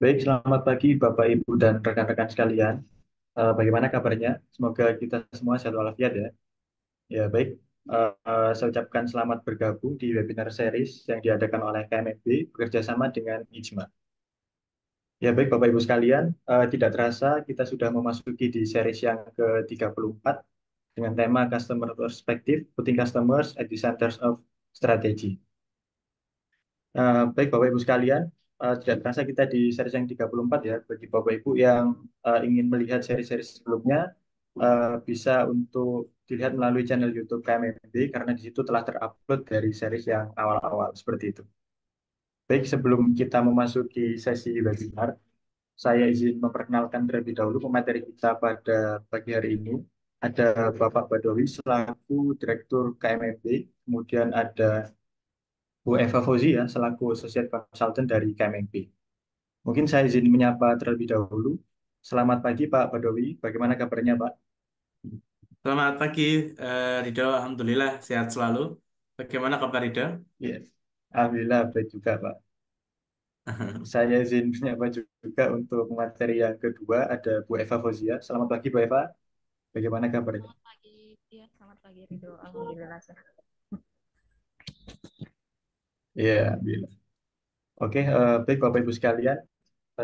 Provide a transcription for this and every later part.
Baik, selamat pagi Bapak, Ibu, dan rekan-rekan sekalian. Bagaimana kabarnya? Semoga kita semua sehat walafiat ya. Ya, baik. Saya ucapkan selamat bergabung di webinar series yang diadakan oleh KMFB bekerjasama dengan IJMA. Ya, baik Bapak, Ibu sekalian. Tidak terasa kita sudah memasuki di series yang ke-34 dengan tema Customer Perspective, Putting Customers at the Center of Strategy. Baik Bapak Ibu sekalian, tidak terasa kita di series yang 34 ya. Bagi Bapak Ibu yang ingin melihat seri-seri sebelumnya, bisa untuk dilihat melalui channel YouTube KMMB karena di situ telah terupload dari series yang awal-awal seperti itu. Baik, sebelum kita memasuki sesi webinar, saya izin memperkenalkan terlebih dahulu pemateri kita pada pagi hari ini. Ada Bapak Badowi selaku Direktur KMMB, kemudian ada Bu Eva Fauzi ya selaku Associate Consultant dari KMMP. Mungkin saya izin menyapa terlebih dahulu. Selamat pagi Pak Badowi, bagaimana kabarnya Pak? Selamat pagi, Rido. Alhamdulillah sehat selalu. Bagaimana kabar Rido? Yes. Alhamdulillah baik juga Pak. Saya izin menyapa juga untuk materi yang kedua ada Bu Eva Fauzia. Selamat pagi Bu Eva, bagaimana kabarnya? Selamat pagi, ya selamat pagi Ridho. Alhamdulillah sehat. Iya, Alhamdulillah. Oke, baik Bapak Ibu sekalian,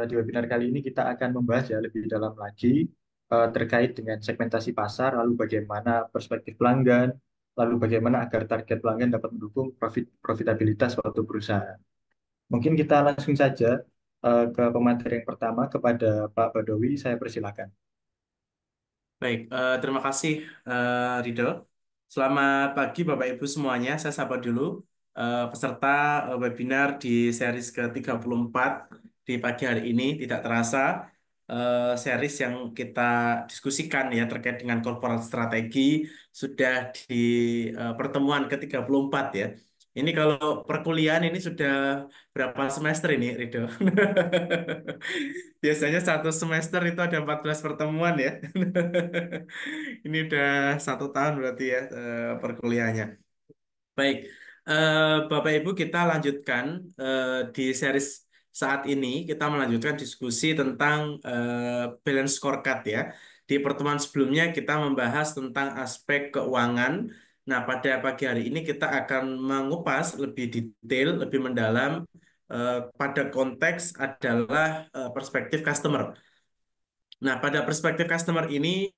di webinar kali ini kita akan membahas ya lebih dalam lagi terkait dengan segmentasi pasar, lalu bagaimana perspektif pelanggan, lalu bagaimana agar target pelanggan dapat mendukung profitabilitas suatu perusahaan. Mungkin kita langsung saja ke pemateri yang pertama kepada Pak Badowi, saya persilakan. Baik, terima kasih Rido. Selamat pagi Bapak Ibu semuanya. Saya sapa dulu peserta webinar di series ke-34 di pagi hari ini. Tidak terasa series yang kita diskusikan ya terkait dengan corporate strategi sudah di pertemuan ke-34 ya. Ini kalau perkuliahan ini sudah berapa semester ini, Rido? Biasanya satu semester itu ada 14 pertemuan ya. Ini udah 1 tahun berarti ya perkuliahannya. Baik, Bapak Ibu kita lanjutkan di series saat ini kita melanjutkan diskusi tentang balance scorecard ya. Di pertemuan sebelumnya kita membahas tentang aspek keuangan. Nah, pada pagi hari ini kita akan mengupas lebih detail, lebih mendalam pada konteks adalah perspektif customer. Nah, pada perspektif customer ini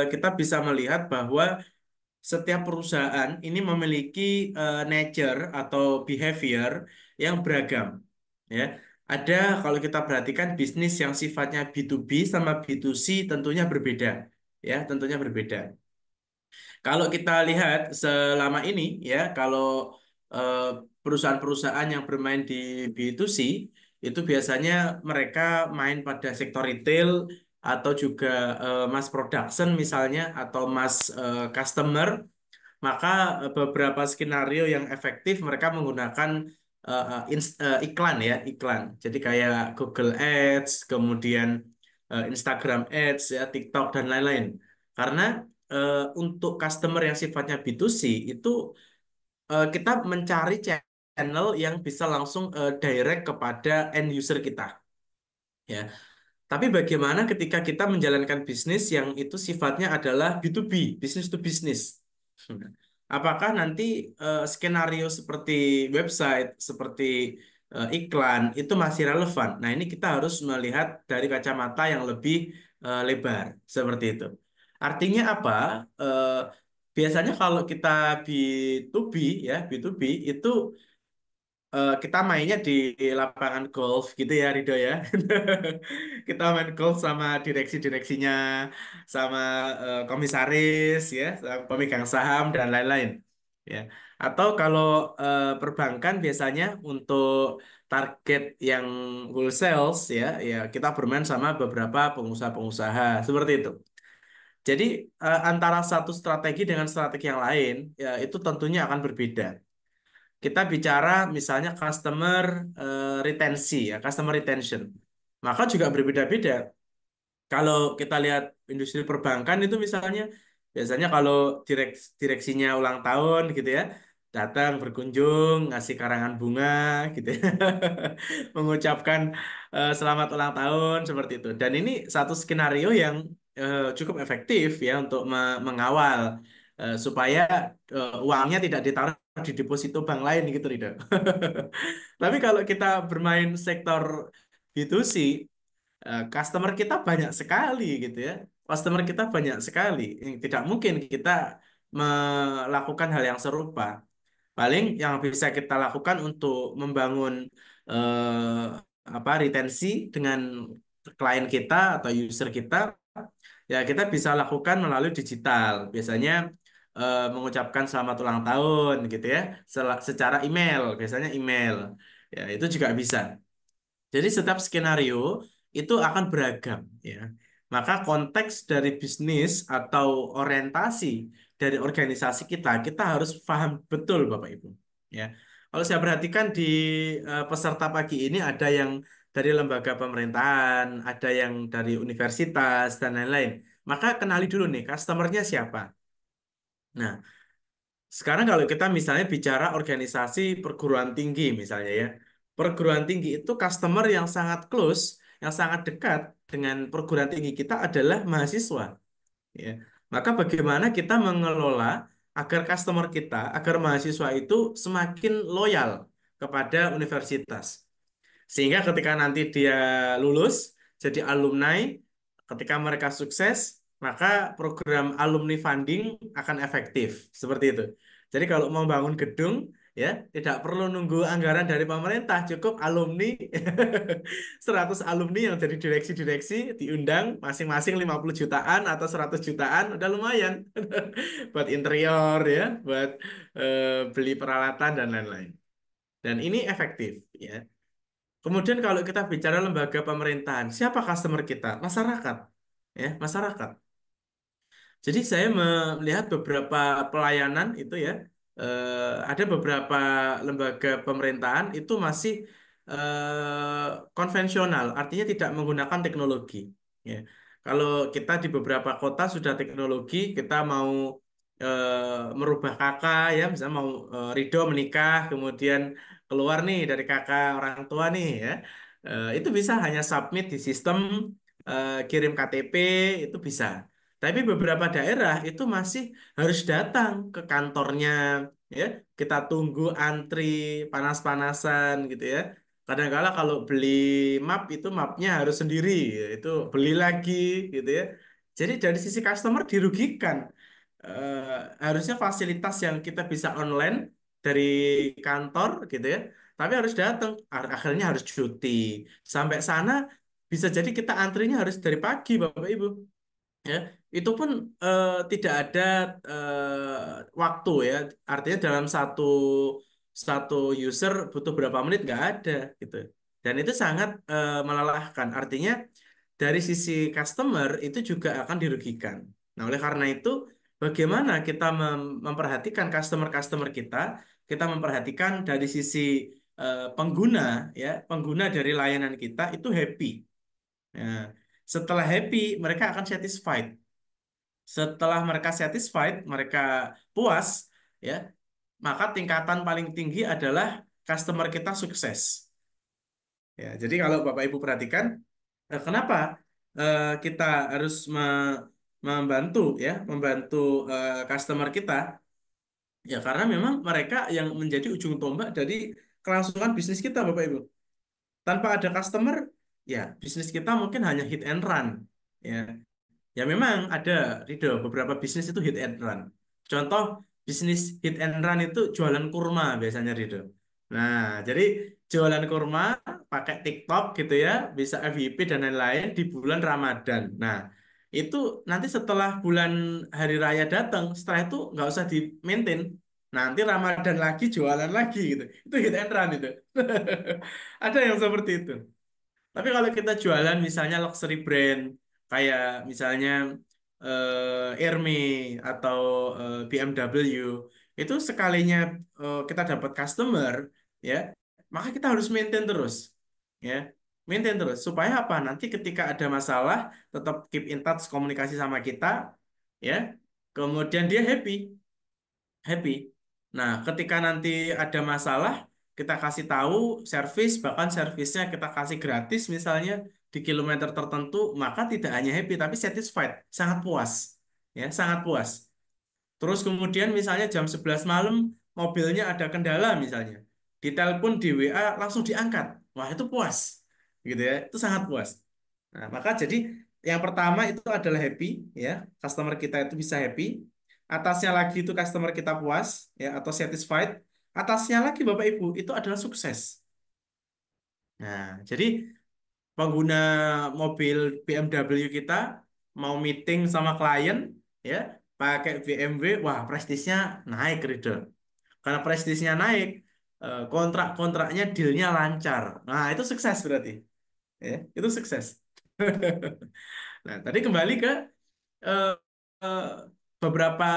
kita bisa melihat bahwa setiap perusahaan ini memiliki nature atau behavior yang beragam, ya. Ada kalau kita perhatikan bisnis yang sifatnya B2B sama B2C tentunya berbeda, ya, tentunya berbeda. Kalau kita lihat selama ini, ya, kalau eh, perusahaan-perusahaan yang bermain di B2C itu biasanya mereka main pada sektor retail atau juga mass production misalnya atau mass customer, maka beberapa skenario yang efektif mereka menggunakan iklan ya, iklan. Jadi kayak Google Ads, kemudian Instagram Ads ya, TikTok dan lain-lain. Karena untuk customer yang sifatnya B2C itu kita mencari channel yang bisa langsung direct kepada end user kita ya. Tapi bagaimana ketika kita menjalankan bisnis yang itu sifatnya adalah B2B, business to business? Apakah nanti skenario seperti website, seperti iklan itu masih relevan? Nah, ini kita harus melihat dari kacamata yang lebih lebar, seperti itu. Artinya apa? Eh, Biasanya kalau kita B2B ya, B2B itu kita mainnya di lapangan golf gitu ya Rido ya. Kita main golf sama direksi-direksinya, sama komisaris ya, sama pemegang saham dan lain-lain. Ya. Atau kalau perbankan biasanya untuk target yang wholesale ya, ya kita bermain sama beberapa pengusaha-pengusaha seperti itu. Jadi antara satu strategi dengan strategi yang lain ya itu tentunya akan berbeda. Kita bicara misalnya customer retensi ya, customer retention. Maka juga berbeda-beda. Kalau kita lihat industri perbankan itu misalnya biasanya kalau direksinya ulang tahun gitu ya, datang berkunjung, ngasih karangan bunga gitu ya. Mengucapkan selamat ulang tahun seperti itu. Dan ini satu skenario yang cukup efektif ya untuk mengawal supaya uangnya tidak ditaruh di deposito bank lain gitu, Rido. Tapi kalau kita bermain sektor B2C, customer kita banyak sekali gitu ya. Customer kita banyak sekali. Tidak mungkin kita melakukan hal yang serupa. Paling yang bisa kita lakukan untuk membangun eh, retensi dengan klien kita atau user kita, ya kita bisa lakukan melalui digital. Biasanya mengucapkan selamat ulang tahun gitu ya, secara email, biasanya email. Ya, itu juga bisa. Jadi setiap skenario itu akan beragam ya. Maka konteks dari bisnis atau orientasi dari organisasi kita, kita harus paham betul Bapak Ibu. Ya. Kalau saya perhatikan di peserta pagi ini ada yang dari lembaga pemerintahan, ada yang dari universitas dan lain-lain. Maka kenali dulu nih customernya siapa. Nah, sekarang kalau kita misalnya bicara organisasi perguruan tinggi misalnya ya. Perguruan tinggi itu customer yang sangat close, yang sangat dekat dengan perguruan tinggi kita adalah mahasiswa. Ya. Maka bagaimana kita mengelola agar customer kita, agar mahasiswa itu semakin loyal kepada universitas. Sehingga ketika nanti dia lulus jadi alumni, ketika mereka sukses, maka program alumni funding akan efektif. Seperti itu. Jadi kalau mau bangun gedung, ya tidak perlu nunggu anggaran dari pemerintah, cukup alumni 100 alumni yang jadi direksi-direksi diundang masing-masing 50 jutaan atau 100 jutaan udah lumayan buat interior ya, buat beli peralatan dan lain-lain. Dan ini efektif ya. Kemudian kalau kita bicara lembaga pemerintahan, siapa customer kita? Masyarakat. Ya, masyarakat. Jadi saya melihat beberapa pelayanan itu ya, ada beberapa lembaga pemerintahan itu masih konvensional, artinya tidak menggunakan teknologi. Ya. Kalau kita di beberapa kota sudah teknologi, kita mau merubah kakak ya, misalnya mau Ridho menikah, kemudian keluar nih dari kakak orang tua nih ya, itu bisa hanya submit di sistem, kirim KTP itu bisa. Tapi beberapa daerah itu masih harus datang ke kantornya, ya. Kita tunggu antri panas-panasan gitu ya. Kadang-kala kalau beli map itu mapnya harus sendiri, ya. Itu beli lagi gitu ya. Jadi dari sisi customer dirugikan. Harusnya fasilitas yang kita bisa online dari kantor gitu ya. Tapi harus datang, akhirnya harus cuti. Sampai sana bisa jadi kita antrinya harus dari pagi, Bapak Ibu ya itu pun tidak ada waktu ya artinya dalam satu satu user butuh berapa menit nggak ada gitu dan itu sangat melelahkan artinya dari sisi customer itu juga akan dirugikan. Nah oleh karena itu bagaimana kita memperhatikan customer kita memperhatikan dari sisi pengguna ya pengguna dari layanan kita itu happy. Nah, setelah happy mereka akan satisfied. Setelah mereka satisfied, mereka puas, ya, maka tingkatan paling tinggi adalah customer kita sukses. Ya, jadi kalau Bapak Ibu perhatikan, kenapa kita harus membantu, ya, membantu customer kita? Ya, karena memang mereka yang menjadi ujung tombak dari kelangsungan bisnis kita, Bapak Ibu. Tanpa ada customer, ya, bisnis kita mungkin hanya hit and run. Ya, ya memang ada, Rido, beberapa bisnis itu hit and run. Contoh bisnis hit and run itu jualan kurma biasanya, Rido. Nah, jadi jualan kurma pakai TikTok gitu ya, bisa FYP dan lain-lain di bulan Ramadan. Nah, itu nanti setelah bulan hari raya datang, setelah itu nggak usah di maintain. Nanti Ramadan lagi jualan lagi gitu. Itu hit and run itu. Ada yang seperti itu. Tapi kalau kita jualan misalnya luxury brand kayak misalnya Hermes atau BMW itu sekalinya kita dapat customer ya, maka kita harus maintain terus ya. Maintain terus supaya apa? Nanti ketika ada masalah tetap keep in touch komunikasi sama kita ya. Kemudian dia happy, happy. Nah, ketika nanti ada masalah, kita kasih tahu servis, bahkan servisnya kita kasih gratis misalnya di kilometer tertentu, maka tidak hanya happy tapi satisfied, sangat puas. Ya, sangat puas. Terus kemudian misalnya jam 11 malam mobilnya ada kendala misalnya. Ditelepon di WA langsung diangkat. Wah, itu puas. Gitu ya. Itu sangat puas. Nah, maka jadi yang pertama itu adalah happy ya. Customer kita itu bisa happy. Atasnya lagi itu customer kita puas ya atau satisfied. Atasnya lagi Bapak Ibu itu adalah sukses. Nah, jadi pengguna mobil BMW kita mau meeting sama klien ya pakai BMW, wah prestisnya naik Rido. Karena prestisnya naik, kontrak-kontraknya dealnya lancar. Nah, itu sukses berarti. Ya, itu sukses. Nah, tadi kembali ke eh, eh, beberapa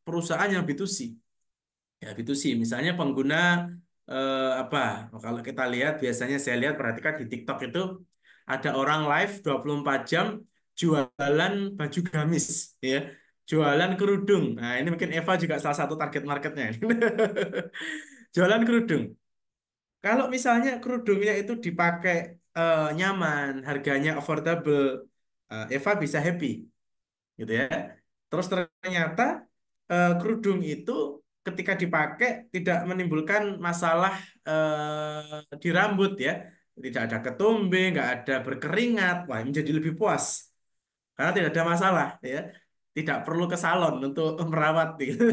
perusahaan yang B2C. Ya, B2C, misalnya pengguna apa? Kalau kita lihat biasanya saya lihat perhatikan di TikTok itu ada orang live 24 jam jualan baju gamis ya. Jualan kerudung. Nah, ini mungkin Eva juga salah satu target marketnya. Jualan kerudung. Kalau misalnya kerudungnya itu dipakai nyaman, harganya affordable, Eva bisa happy gitu ya. Terus ternyata kerudung itu ketika dipakai tidak menimbulkan masalah di rambut ya. Tidak ada ketumbe, nggak ada berkeringat, wah menjadi lebih puas karena tidak ada masalah ya. Tidak perlu ke salon untuk merawat gitu.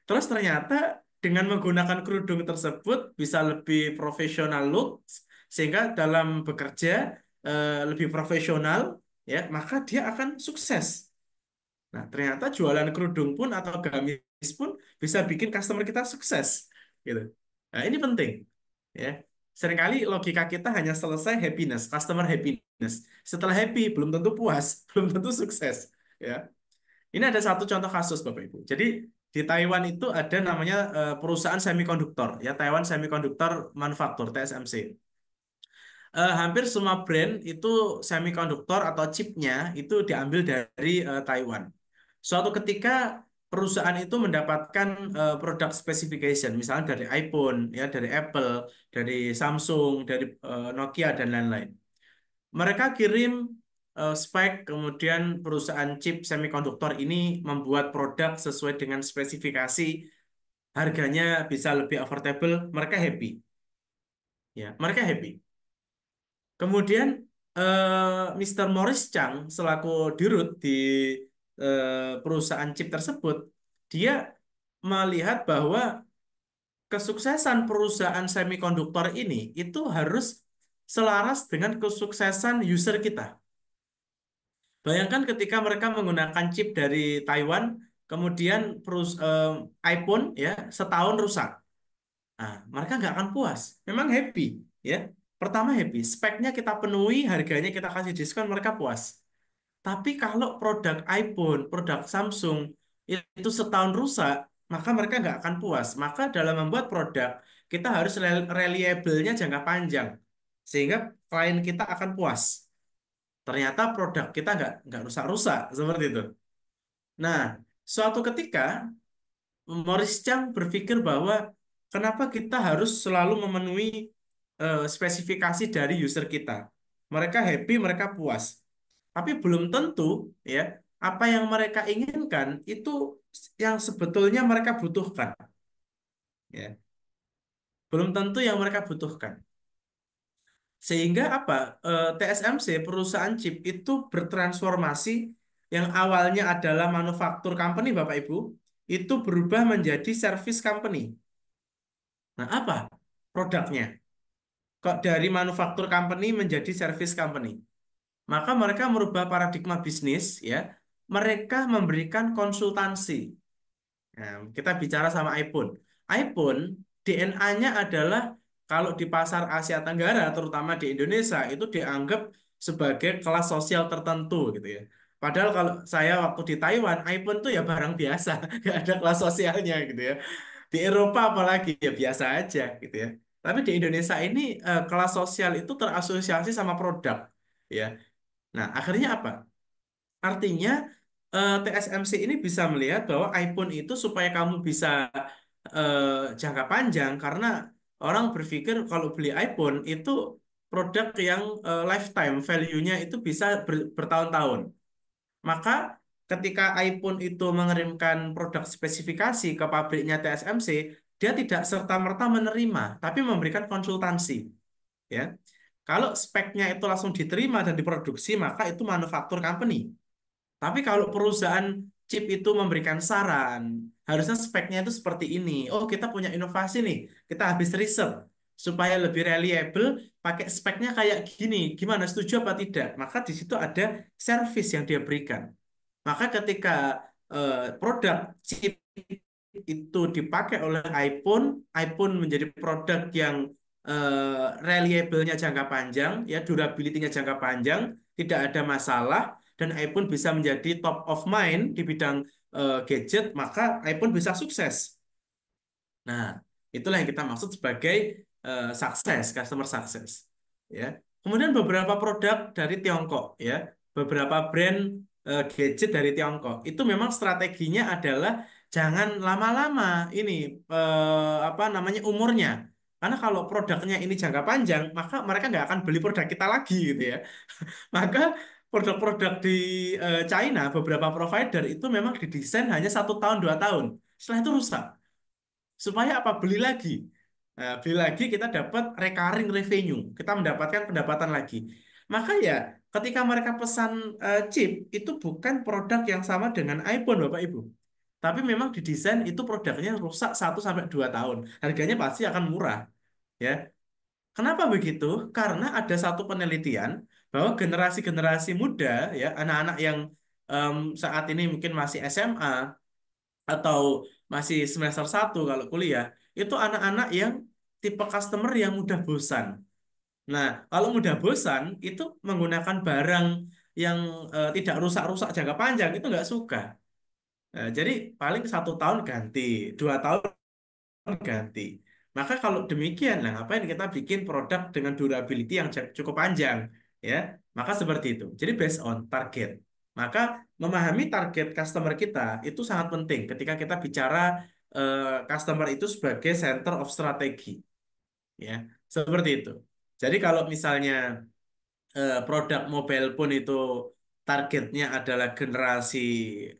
Terus ternyata dengan menggunakan kerudung tersebut bisa lebih profesional look sehingga dalam bekerja lebih profesional ya, maka dia akan sukses. Nah, ternyata jualan kerudung pun atau gamis pun bisa bikin customer kita sukses, gitu. Nah, ini penting, ya. Seringkali logika kita hanya selesai happiness, customer happiness. Setelah happy, belum tentu puas, belum tentu sukses, ya. Ini ada satu contoh kasus, Bapak Ibu. Jadi di Taiwan itu ada namanya perusahaan semikonduktor, ya Taiwan Semiconductor Manufacture (TSMC). Hampir semua brand itu semikonduktor atau chipnya itu diambil dari Taiwan. Suatu ketika perusahaan itu mendapatkan produk specification, misalnya dari iPhone, ya dari Apple, dari Samsung, dari Nokia dan lain-lain. Mereka kirim spek, kemudian perusahaan chip semikonduktor ini membuat produk sesuai dengan spesifikasi, harganya bisa lebih affordable, mereka happy. Ya, mereka happy. Kemudian Mr. Morris Chang selaku dirut di perusahaan chip tersebut, dia melihat bahwa kesuksesan perusahaan semikonduktor ini itu harus selaras dengan kesuksesan user kita. Bayangkan ketika mereka menggunakan chip dari Taiwan, kemudian iPhone ya setahun rusak. Nah, mereka nggak akan puas. Memang happy, ya. Pertama happy, speknya kita penuhi, harganya kita kasih diskon, mereka puas. Tapi kalau produk iPhone, produk Samsung itu setahun rusak, maka mereka nggak akan puas. Maka dalam membuat produk, kita harus reliable-nya jangka panjang, sehingga klien kita akan puas. Ternyata produk kita nggak rusak-rusak seperti itu. Nah, suatu ketika Morris Chang berpikir bahwa kenapa kita harus selalu memenuhi spesifikasi dari user kita. Mereka happy, mereka puas. Tapi belum tentu ya apa yang mereka inginkan itu yang sebetulnya mereka butuhkan. Ya, belum tentu yang mereka butuhkan. Sehingga apa? TSMC perusahaan chip itu bertransformasi yang awalnya adalah manufaktur company Bapak Ibu, itu berubah menjadi service company. Nah, apa produknya? Kok dari manufaktur company menjadi service company? Maka mereka merubah paradigma bisnis ya. Mereka memberikan konsultansi. Nah, kita bicara sama iPhone. iPhone DNA-nya adalah kalau di pasar Asia Tenggara, terutama di Indonesia, itu dianggap sebagai kelas sosial tertentu gitu ya. Padahal kalau saya waktu di Taiwan, iPhone tuh ya barang biasa, nggak ada kelas sosialnya gitu ya. Di Eropa apalagi ya biasa aja gitu ya. Tapi di Indonesia ini kelas sosial itu terasosiasi sama produk ya. Nah, akhirnya apa? Artinya TSMC ini bisa melihat bahwa iPhone itu supaya kamu bisa jangka panjang, karena orang berpikir kalau beli iPhone itu produk yang lifetime value-nya itu bisa bertahun-tahun. Maka ketika iPhone itu mengirimkan produk spesifikasi ke pabriknya TSMC, dia tidak serta-merta menerima, tapi memberikan konsultansi. Ya, kalau speknya itu langsung diterima dan diproduksi, maka itu manufaktur company. Tapi kalau perusahaan chip itu memberikan saran, harusnya speknya itu seperti ini. Oh, kita punya inovasi nih, kita habis riset supaya lebih reliable, pakai speknya kayak gini. Gimana, setuju apa tidak? Maka di situ ada service yang dia berikan. Maka ketika produk chip itu dipakai oleh iPhone, iPhone menjadi produk yang reliable-nya jangka panjang, ya durability-nya jangka panjang, tidak ada masalah, dan iPhone bisa menjadi top of mind di bidang gadget, maka iPhone bisa sukses. Nah, itulah yang kita maksud sebagai sukses, customer success. Ya. Kemudian beberapa produk dari Tiongkok, ya, beberapa brand gadget dari Tiongkok, itu memang strateginya adalah jangan lama-lama ini apa namanya umurnya. Karena kalau produknya ini jangka panjang, maka mereka nggak akan beli produk kita lagi, gitu ya. Maka produk-produk di China, beberapa provider itu memang didesain hanya 1 tahun 2 tahun. Setelah itu rusak. Supaya apa? Beli lagi. Nah, beli lagi kita dapat recurring revenue. Kita mendapatkan pendapatan lagi. Maka ya ketika mereka pesan chip, itu bukan produk yang sama dengan iPhone, Bapak Ibu. Tapi memang didesain itu produknya rusak 1 sampai 2 tahun. Harganya pasti akan murah. Ya. Kenapa begitu? Karena ada satu penelitian bahwa generasi-generasi muda, ya anak-anak yang saat ini mungkin masih SMA atau masih semester 1 kalau kuliah, itu anak-anak yang tipe customer yang mudah bosan. Nah, kalau mudah bosan, itu menggunakan barang yang tidak rusak-rusak jangka panjang, itu nggak suka. Nah, jadi paling 1 tahun ganti, 2 tahun ganti. Maka kalau demikian, nah ngapain kita bikin produk dengan durability yang cukup panjang, ya? Maka seperti itu. Jadi based on target. Maka memahami target customer kita itu sangat penting ketika kita bicara customer itu sebagai center of strategy, ya. Seperti itu. Jadi kalau misalnya produk mobile phone itu targetnya adalah generasi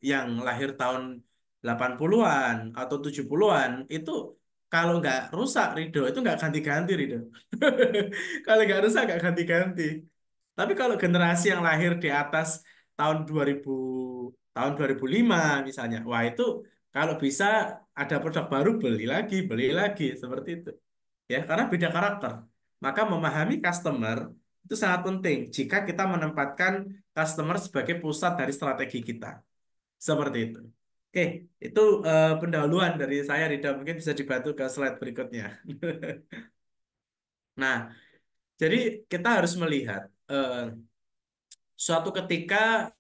yang lahir tahun 80-an atau 70-an, itu kalau nggak rusak, Rido, itu nggak ganti-ganti, Rido. Kalau nggak rusak, nggak ganti-ganti. Tapi kalau generasi yang lahir di atas tahun 2000, tahun 2005 misalnya, wah itu kalau bisa ada produk baru, beli lagi, seperti itu. Ya, karena beda karakter. Maka memahami customer itu sangat penting jika kita menempatkan customer sebagai pusat dari strategi kita. Seperti itu. Oke, itu pendahuluan dari saya, Rida. Mungkin bisa dibantu ke slide berikutnya. Nah, jadi kita harus melihat suatu ketika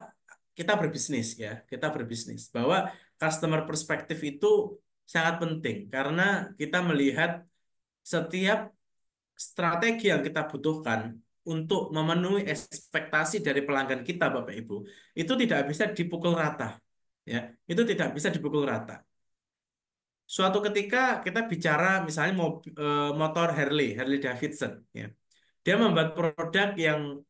kita berbisnis, ya, kita berbisnis bahwa customer perspektif itu sangat penting karena kita melihat setiap strategi yang kita butuhkan untuk memenuhi ekspektasi dari pelanggan kita, Bapak Ibu, itu tidak bisa dipukul rata. Ya, itu tidak bisa dipukul rata. Suatu ketika kita bicara misalnya motor Harley, Harley Davidson, ya. Dia membuat produk yang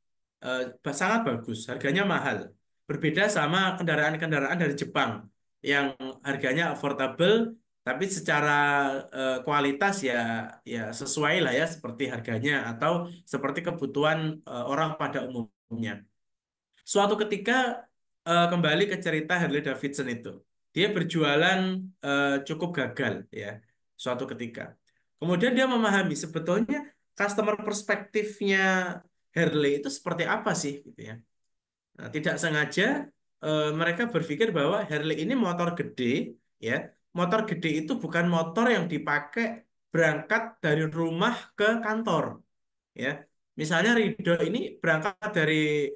sangat bagus, harganya mahal. Berbeda sama kendaraan-kendaraan dari Jepang yang harganya affordable, tapi secara kualitas ya ya sesuai lah ya seperti harganya atau seperti kebutuhan orang pada umumnya. Suatu ketika kembali ke cerita Harley Davidson itu, dia berjualan cukup gagal ya suatu ketika. Kemudian dia memahami sebetulnya customer perspektifnya Harley itu seperti apa sih gitu ya. Nah, tidak sengaja mereka berpikir bahwa Harley ini motor gede, ya. Motor gede itu bukan motor yang dipakai berangkat dari rumah ke kantor, ya. Misalnya Rido ini berangkat dari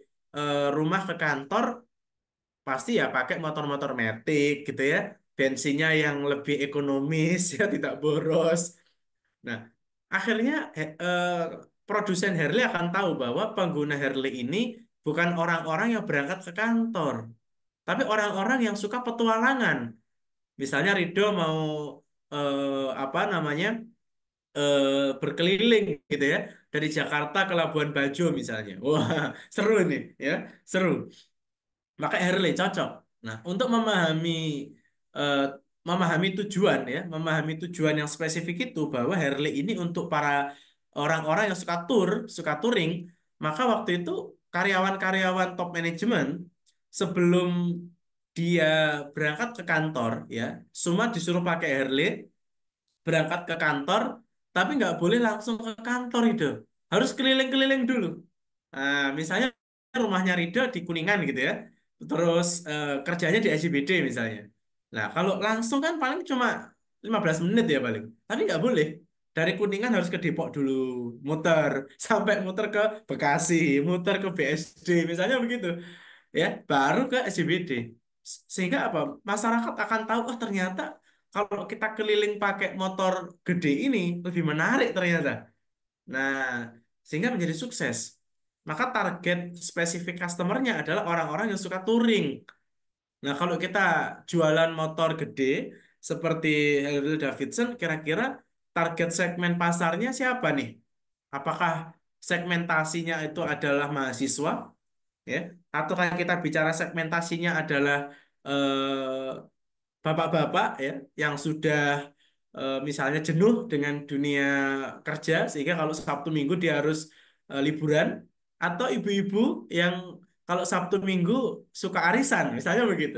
rumah ke kantor pasti ya pakai motor-motor metik gitu ya. Bensinnya yang lebih ekonomis ya, tidak boros. Nah, akhirnya produsen Harley akan tahu bahwa pengguna Harley ini bukan orang-orang yang berangkat ke kantor. tapi orang-orang yang suka petualangan. Misalnya Rido mau apa namanya berkeliling gitu ya dari Jakarta ke Labuan Bajo misalnya. Wah, seru ini ya, seru. Maka Harley cocok. Nah, untuk eh, memahami tujuan ya, memahami tujuan yang spesifik itu bahwa Harley ini untuk para orang-orang yang suka suka touring, maka waktu itu karyawan-karyawan top manajemen sebelum dia berangkat ke kantor ya, semua disuruh pakai Harley berangkat ke kantor, tapi nggak boleh langsung ke kantor itu. Harus keliling-keliling dulu. Nah, misalnya rumahnya Rido di Kuningan gitu ya. Terus kerjanya di SCBD misalnya. Nah, kalau langsung kan paling cuma 15 menit ya paling. Tapi nggak boleh. Dari Kuningan harus ke Depok dulu, muter, sampai muter ke Bekasi, muter ke BSD, misalnya begitu ya baru ke SCBD sehingga apa masyarakat akan tahu oh ternyata kalau kita keliling pakai motor gede ini lebih menarik ternyata nah sehingga menjadi sukses maka target spesifik customernya adalah orang-orang yang suka touring. Nah kalau kita jualan motor gede seperti Harley Davidson kira-kira target segmen pasarnya siapa nih? Apakah segmentasinya itu adalah mahasiswa ya atau kayak kita bicara segmentasinya adalah eh, bapak-bapak ya yang sudah misalnya jenuh dengan dunia kerja sehingga kalau Sabtu Minggu dia harus liburan atau ibu-ibu yang kalau Sabtu Minggu suka arisan misalnya begitu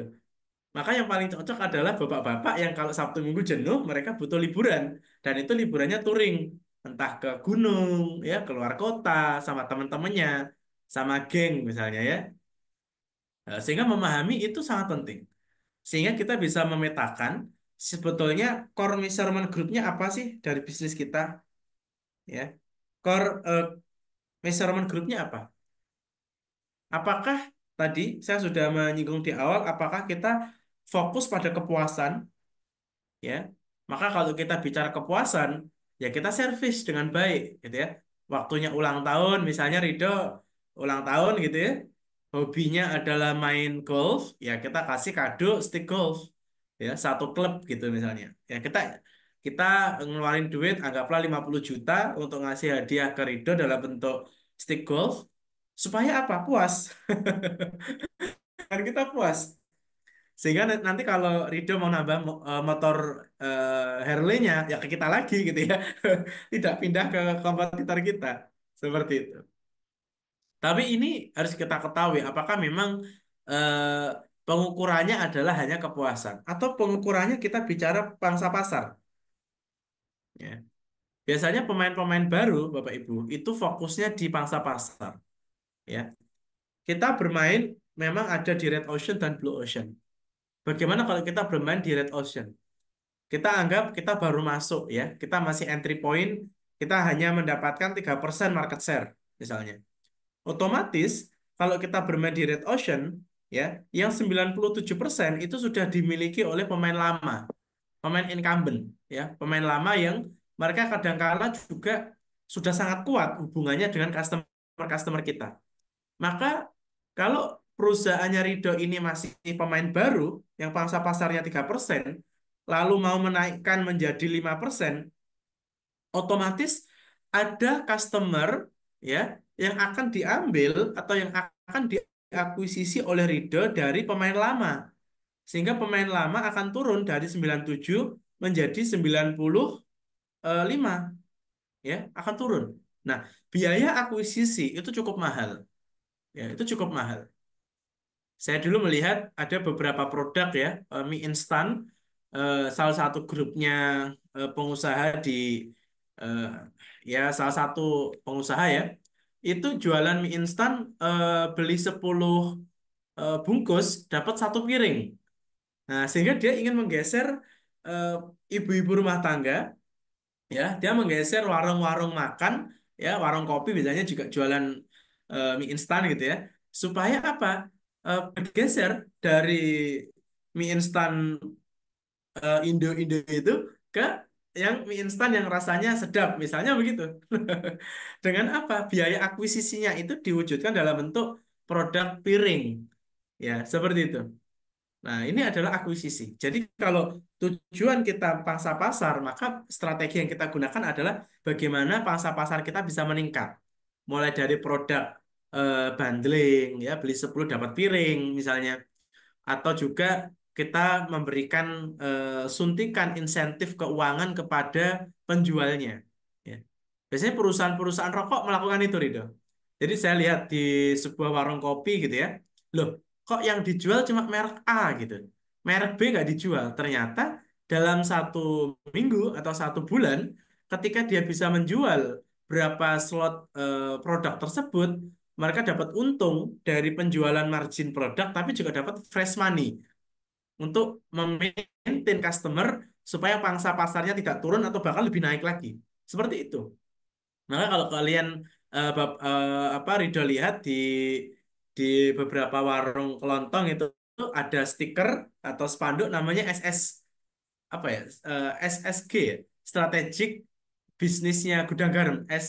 maka yang paling cocok adalah bapak-bapak yang kalau Sabtu Minggu jenuh mereka butuh liburan dan itu liburannya touring entah ke gunung ya keluar kota sama teman-temannya sama geng misalnya ya. Sehingga memahami itu sangat penting. Sehingga kita bisa memetakan sebetulnya core measurement groupnya apa sih dari bisnis kita, ya. Core measurement groupnya apa? Apakah tadi saya sudah menyinggung di awal, apakah kita fokus pada kepuasan, ya? Maka kalau kita bicara kepuasan, ya kita servis dengan baik, gitu ya. Waktunya ulang tahun, misalnya Rido ulang tahun gitu ya. Hobinya adalah main golf, ya kita kasih kado stick golf, ya satu klub gitu misalnya. Ya kita kita ngeluarin duit, anggaplah 50 juta untuk ngasih hadiah ke Rido dalam bentuk stick golf, supaya apa? Puas. Kan kita puas. Sehingga nanti kalau Rido mau nambah motor Harley-nya, ya ke kita lagi gitu ya. Tidak pindah ke kompetitor kita. Seperti itu. Tapi ini harus kita ketahui, apakah memang eh, pengukurannya adalah hanya kepuasan, atau pengukurannya kita bicara pangsa pasar. Ya. Biasanya pemain-pemain baru, Bapak Ibu, itu fokusnya di pangsa pasar. Ya. Kita bermain memang ada di Red Ocean dan Blue Ocean. Bagaimana kalau kita bermain di Red Ocean? Kita anggap kita baru masuk ya, kita masih entry point, kita hanya mendapatkan 3% market share misalnya. Otomatis kalau kita bermain di Red Ocean ya, yang 97% itu sudah dimiliki oleh pemain lama, pemain incumbent ya, pemain lama yang mereka kadang-kala juga sudah sangat kuat hubungannya dengan customer-customer kita. Maka kalau perusahaannya Rido ini masih pemain baru yang pangsa pasarnya 3%, lalu mau menaikkan menjadi 5%, otomatis ada customer ya yang akan diambil atau yang akan diakuisisi oleh Rido dari pemain lama. Sehingga pemain lama akan turun dari 97 menjadi 95 ya, akan turun. Nah, biaya akuisisi itu cukup mahal. Ya, itu cukup mahal. Saya dulu melihat ada beberapa produk ya, mie instan, salah satu grupnya pengusaha di eh, ya salah satu pengusaha ya, itu jualan mie instan beli 10 bungkus dapat satu piring. Nah, sehingga dia ingin menggeser eh, ibu-ibu rumah tangga ya, dia menggeser warung-warung makan ya, warung kopi biasanya juga jualan mie instan gitu ya. Supaya apa? Bergeser dari mie instan Indo-Indo itu ke yang mie instan yang rasanya sedap, misalnya begitu. Dengan apa? Biaya akuisisinya itu diwujudkan dalam bentuk produk piring. Ya, seperti itu. Nah, ini adalah akuisisi. Jadi kalau tujuan kita pangsa pasar, maka strategi yang kita gunakan adalah bagaimana pangsa pasar kita bisa meningkat. Mulai dari produk bundling, ya beli 10 dapat piring misalnya. Atau juga kita memberikan suntikan insentif keuangan kepada penjualnya. Ya. Biasanya perusahaan-perusahaan rokok melakukan itu, Rido. Jadi saya lihat di sebuah warung kopi gitu ya, loh kok yang dijual cuma merek A gitu, merek B nggak dijual. Ternyata dalam 1 minggu atau 1 bulan, ketika dia bisa menjual berapa slot produk tersebut, mereka dapat untung dari penjualan margin produk, tapi juga dapat fresh money untuk memaintain customer supaya pangsa pasarnya tidak turun atau bahkan lebih naik lagi. Seperti itu. Maka kalau kalian apa Ridho lihat di beberapa warung kelontong itu ada stiker atau spanduk namanya SS apa ya SSG ya, strategic bisnisnya gudang garam eh,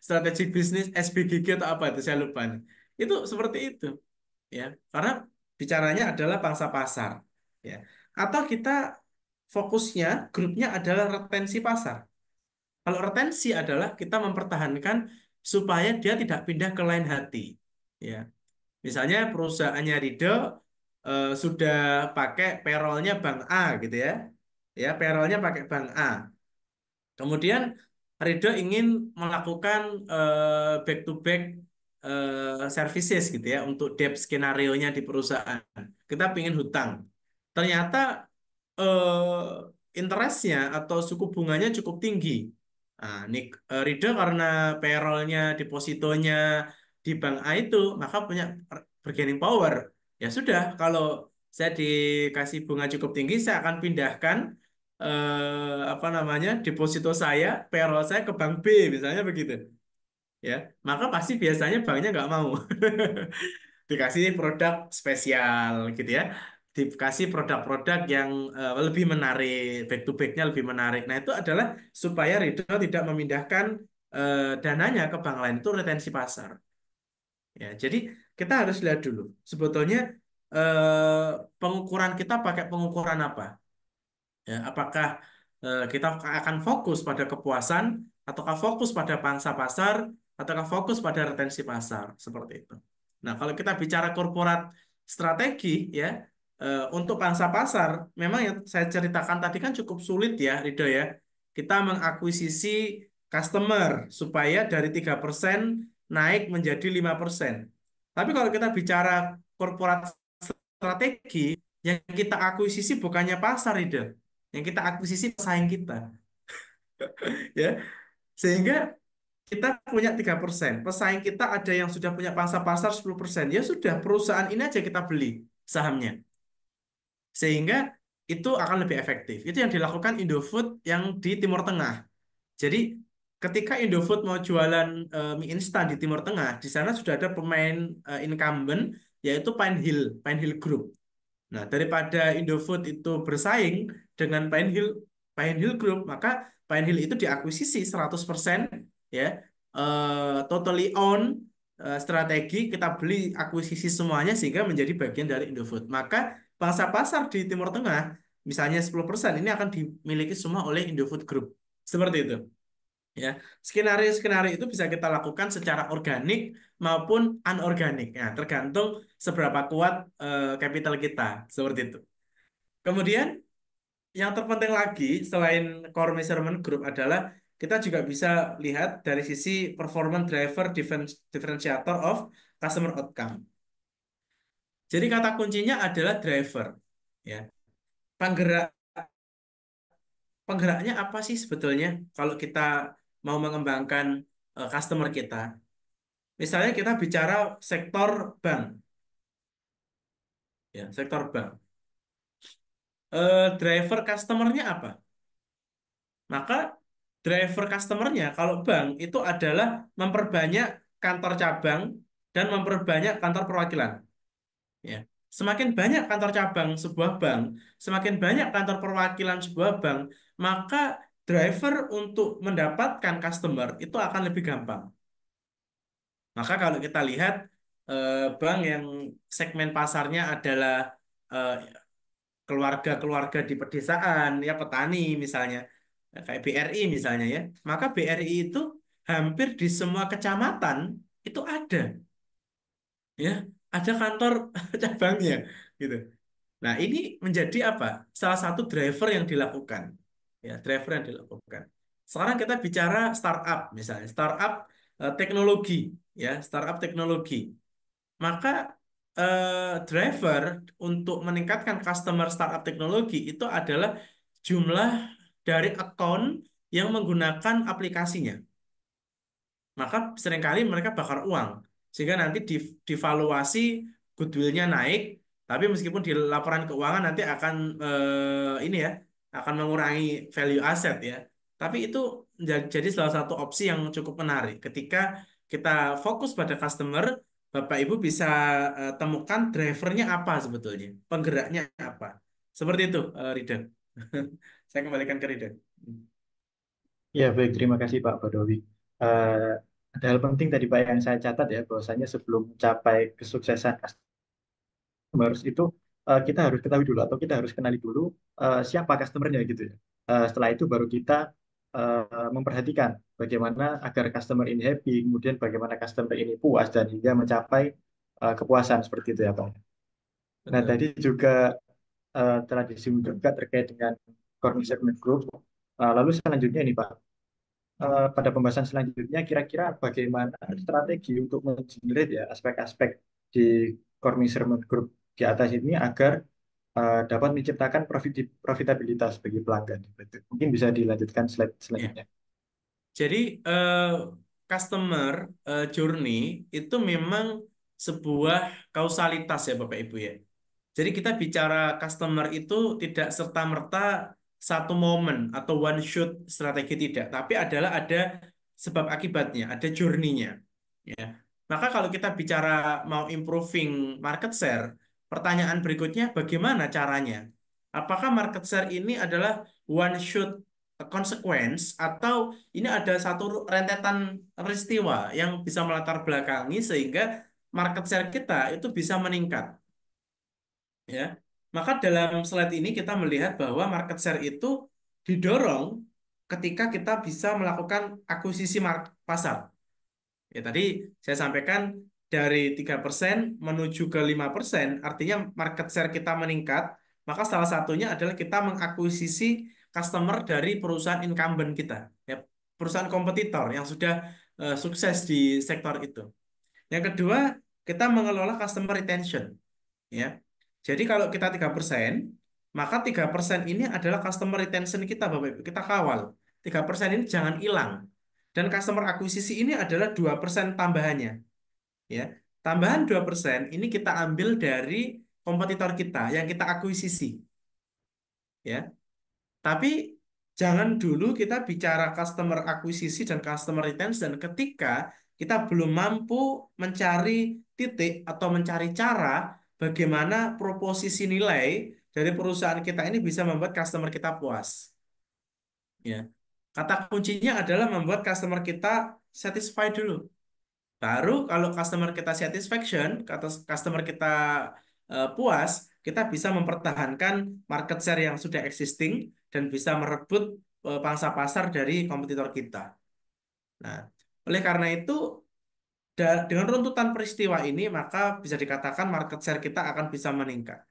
strategic bisnis SBGG atau apa itu saya lupa nih. Itu seperti itu ya karena bicaranya adalah pangsa pasar ya atau kita fokusnya grupnya adalah retensi pasar. Kalau retensi adalah kita mempertahankan supaya dia tidak pindah ke lain hati ya. Misalnya perusahaannya Rido sudah pakai payrollnya bank A gitu ya. Ya, payrollnya pakai bank A. Kemudian Rido ingin melakukan back to back services gitu ya untuk debt skenario-nya di perusahaan. Kita ingin hutang. Ternyata interestnya atau suku bunganya cukup tinggi. Nah, Rido karena payroll-nya, depositonya di bank A itu, maka punya bargaining power. Ya sudah, kalau saya dikasih bunga cukup tinggi, saya akan pindahkan apa namanya deposito saya, payroll saya ke bank B, misalnya begitu. Ya, maka pasti biasanya banknya nggak mau. Dikasih produk spesial gitu ya, dikasih produk-produk yang lebih menarik, back to back-nya lebih menarik. Nah, itu adalah supaya Ridho tidak memindahkan dananya ke bank lain, itu retensi pasar. Ya, jadi kita harus lihat dulu sebetulnya pengukuran kita pakai pengukuran apa. Ya, apakah kita akan fokus pada kepuasan, ataukah fokus pada pangsa pasar, ataukah fokus pada retensi pasar, seperti itu. Nah, kalau kita bicara korporat strategi, ya, untuk pangsa pasar, memang yang saya ceritakan tadi kan cukup sulit ya, Rido ya. Kita mengakuisisi customer supaya dari 3% naik menjadi 5%. Tapi kalau kita bicara korporat strategi, yang kita akuisisi bukannya pasar, Rido, yang kita akuisisi pesaing kita ya sehingga kita punya 3%, pesaing kita ada yang sudah punya pangsa pasar 10%, ya sudah perusahaan ini aja kita beli sahamnya sehingga itu akan lebih efektif. Itu yang dilakukan Indofood yang di Timur Tengah. Jadi ketika Indofood mau jualan mie instan di Timur Tengah, di sana sudah ada pemain incumbent yaitu Pine Hill Group. Nah, daripada Indofood itu bersaing dengan Pine Hill Group, maka Pine Hill itu diakuisisi 100% ya, totally own strategi kita beli akuisisi semuanya sehingga menjadi bagian dari Indofood. Maka pangsa pasar di Timur Tengah, misalnya 10% ini akan dimiliki semua oleh Indofood Group. Seperti itu. Ya, skenario-skenario itu bisa kita lakukan secara organik maupun anorganik. Ya, tergantung seberapa kuat capital kita, seperti itu. Kemudian yang terpenting lagi selain core measurement group adalah kita juga bisa lihat dari sisi performance driver differentiator of customer outcome. Jadi kata kuncinya adalah driver. Ya, penggerak penggeraknya apa sih sebetulnya kalau kita mau mengembangkan customer kita? Misalnya kita bicara sektor bank, ya, sektor bank. Driver customernya apa? Maka driver customernya kalau bank itu adalah memperbanyak kantor cabang dan memperbanyak kantor perwakilan. Ya, semakin banyak kantor cabang sebuah bank, semakin banyak kantor perwakilan sebuah bank, maka driver untuk mendapatkan customer itu akan lebih gampang. Maka kalau kita lihat bank yang segmen pasarnya adalah eh, keluarga-keluarga di pedesaan, ya petani misalnya, kayak BRI misalnya ya, maka BRI itu hampir di semua kecamatan itu ya, ada kantor cabangnya, gitu. Nah, ini menjadi apa? Salah satu driver yang dilakukan, ya, driver yang dilakukan. Sekarang kita bicara startup, misalnya startup teknologi, ya, startup teknologi. Maka driver untuk meningkatkan customer startup teknologi itu adalah jumlah dari akun yang menggunakan aplikasinya. Maka seringkali mereka bakar uang sehingga nanti divaluasi goodwill-nya naik, tapi meskipun di laporan keuangan nanti akan ini ya akan mengurangi value aset ya. Tapi itu jadi salah satu opsi yang cukup menarik. Ketika kita fokus pada customer, Bapak Ibu bisa temukan drivernya apa sebetulnya, penggeraknya apa. Seperti itu, Rida. Saya kembalikan ke Rida. Ya, baik. Terima kasih Pak Badawi. Eh, ada hal penting tadi Pak yang saya catat ya, bahwasanya sebelum mencapai kesuksesan customers itu kita harus ketahui dulu atau kita harus kenali dulu siapa customernya gitu ya. Setelah itu baru kita memperhatikan bagaimana agar customer ini happy, kemudian bagaimana customer ini puas dan hingga mencapai kepuasan seperti itu ya Pak. Nah, tadi Betul. juga telah disinggung juga terkait dengan core segment group. Lalu selanjutnya ini Pak, pada pembahasan selanjutnya kira-kira bagaimana strategi untuk mengenerate ya aspek-aspek di core measurement group di atas ini agar dapat menciptakan profitabilitas bagi pelanggan. Mungkin bisa dilanjutkan slide Ya. selanjutnya. Jadi customer journey itu memang sebuah kausalitas ya Bapak Ibu ya. Jadi kita bicara customer itu tidak serta-merta satu momen atau one shot strategi tidak, tapi adalah ada sebab akibatnya, ada journey-nya. Ya. Maka kalau kita bicara mau improving market share, pertanyaan berikutnya bagaimana caranya? Apakah market share ini adalah one shot consequence atau ini ada satu rentetan peristiwa yang bisa melatar belakangi sehingga market share kita itu bisa meningkat? Ya. Maka dalam slide ini kita melihat bahwa market share itu didorong ketika kita bisa melakukan akuisisi pasar. Ya, tadi saya sampaikan dari 3% menuju ke 5%, artinya market share kita meningkat, maka salah satunya adalah kita mengakuisisi customer dari perusahaan incumbent kita, ya, perusahaan kompetitor yang sudah sukses di sektor itu. Yang kedua, kita mengelola customer retention. Ya. Jadi kalau kita 3%, maka 3% ini adalah customer retention kita, Bapak Ibu. Kita kawal. 3% ini jangan hilang. Dan customer akuisisi ini adalah 2% tambahannya. Ya. Tambahan 2% ini kita ambil dari kompetitor kita yang kita akuisisi. Ya. Tapi jangan dulu kita bicara customer akuisisi dan customer retention ketika kita belum mampu mencari titik atau mencari cara bagaimana proposisi nilai dari perusahaan kita ini bisa membuat customer kita puas. Ya. Kata kuncinya adalah membuat customer kita satisfied dulu. Baru kalau customer kita satisfaction, kata customer kita puas, kita bisa mempertahankan market share yang sudah existing dan bisa merebut pangsa pasar dari kompetitor kita. Nah, oleh karena itu dengan runtutan peristiwa ini maka bisa dikatakan market share kita akan bisa meningkat.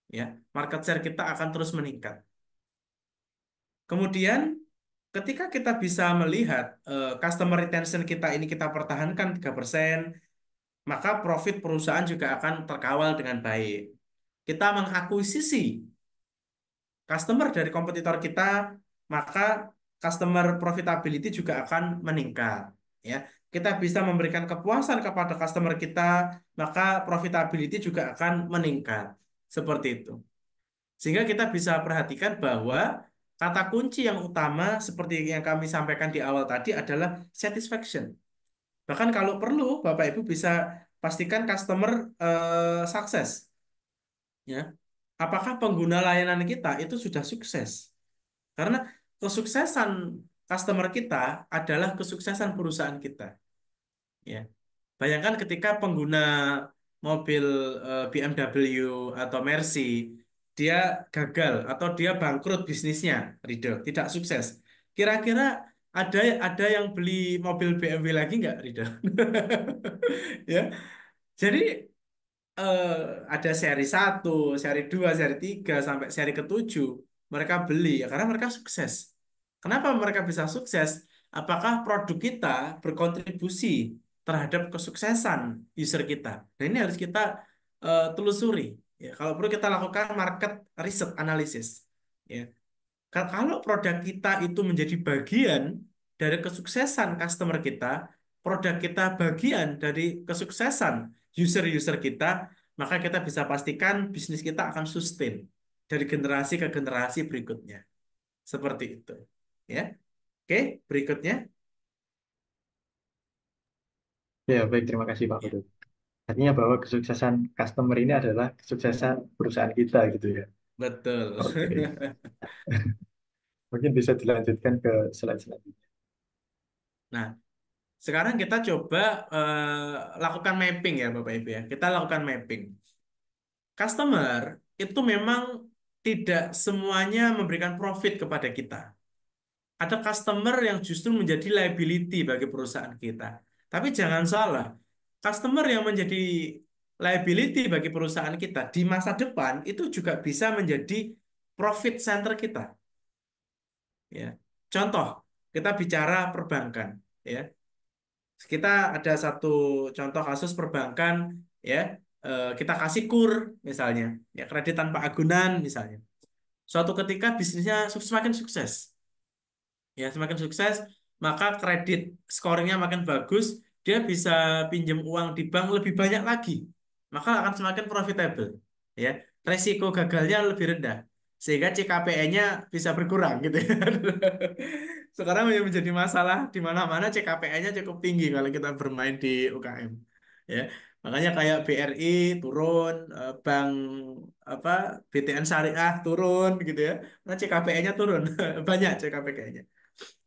Ya, market share kita akan terus meningkat. Kemudian ketika kita bisa melihat customer retention kita ini kita pertahankan 3%, maka profit perusahaan juga akan terkawal dengan baik. Kita mengakuisisi customer dari kompetitor kita, maka customer profitability juga akan meningkat. Ya, kita bisa memberikan kepuasan kepada customer kita, maka profitability juga akan meningkat. Seperti itu. Sehingga kita bisa perhatikan bahwa kata kunci yang utama seperti yang kami sampaikan di awal tadi adalah satisfaction. Bahkan kalau perlu, Bapak Ibu bisa pastikan customer sukses. Ya. Apakah pengguna layanan kita itu sudah sukses? Karena kesuksesan customer kita adalah kesuksesan perusahaan kita. Ya. Bayangkan ketika pengguna mobil BMW atau Mercy, dia gagal atau dia bangkrut bisnisnya, Rido, tidak sukses. Kira-kira ada yang beli mobil BMW lagi nggak, Rido? Ya, jadi eh, ada seri 1, seri 2, seri 3 sampai seri ke-7 mereka beli ya karena mereka sukses. Kenapa mereka bisa sukses? Apakah produk kita berkontribusi terhadap kesuksesan user kita? Nah, ini harus kita telusuri. Ya, kalau perlu kita lakukan market research analysis. Ya. Kalau produk kita itu menjadi bagian dari kesuksesan customer kita, produk kita bagian dari kesuksesan user-user kita, maka kita bisa pastikan bisnis kita akan sustain dari generasi ke generasi berikutnya. Seperti itu. Ya. Oke, berikutnya. Ya, baik, terima kasih Pak Ya, Putu. Artinya bahwa kesuksesan customer ini adalah kesuksesan perusahaan kita gitu ya. betul. Oke, mungkin bisa dilanjutkan ke slide selanjutnya. Nah, sekarang kita coba lakukan mapping ya Bapak Ibu ya. Kita lakukan mapping. Customer itu memang tidak semuanya memberikan profit kepada kita. Ada customer yang justru menjadi liability bagi perusahaan kita. Tapi jangan salah, customer yang menjadi liability bagi perusahaan kita di masa depan itu juga bisa menjadi profit center kita. Ya. Contoh, kita bicara perbankan. Ya. Kita ada satu contoh kasus perbankan, ya, kita kasih KUR misalnya, ya kredit tanpa agunan misalnya. Suatu ketika bisnisnya semakin sukses, ya semakin sukses, maka kredit scoringnya makin bagus, dia bisa pinjam uang di bank lebih banyak lagi, maka akan semakin profitable, ya. Resiko gagalnya lebih rendah, sehingga CKPE-nya bisa berkurang gitu ya. Sekarang yang menjadi masalah di mana-mana CKPE-nya cukup tinggi kalau kita bermain di UKM, ya. Makanya kayak BRI turun, bank apa BTN Syariah turun gitu ya. Nah, CKPE-nya turun, banyak CKPE-nya.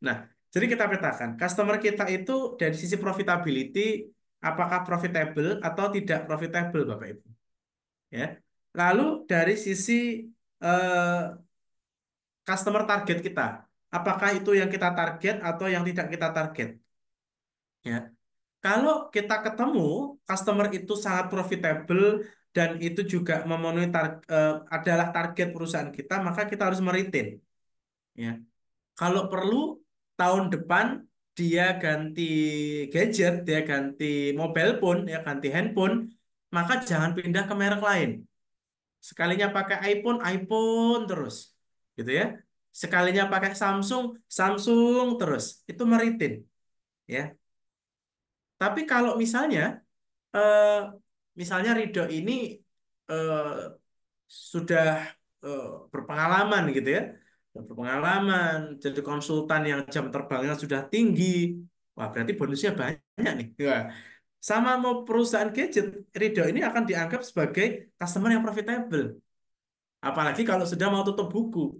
Nah, jadi kita petakan, customer kita itu dari sisi profitability, apakah profitable atau tidak profitable, Bapak Ibu. Ya. Lalu dari sisi eh, customer target kita, apakah itu yang kita target atau yang tidak kita target. Ya. Kalau kita ketemu customer itu sangat profitable dan itu juga memenuhi adalah target perusahaan kita, maka kita harus meretain. Ya. Kalau perlu tahun depan dia ganti gadget, dia ganti mobile phone, ya ganti handphone, maka jangan pindah ke merek lain. Sekalinya pakai iPhone, iPhone terus, gitu ya. Sekalinya pakai Samsung, Samsung terus. Itu meritin, ya. Tapi kalau eh, misalnya Rido ini eh, sudah eh, berpengalaman gitu ya. Sudah berpengalaman jadi konsultan yang jam terbangnya sudah tinggi. Wah, berarti bonusnya banyak nih. Ya. Sama mau perusahaan gadget, Rido ini akan dianggap sebagai customer yang profitable. Apalagi kalau sudah mau tutup buku.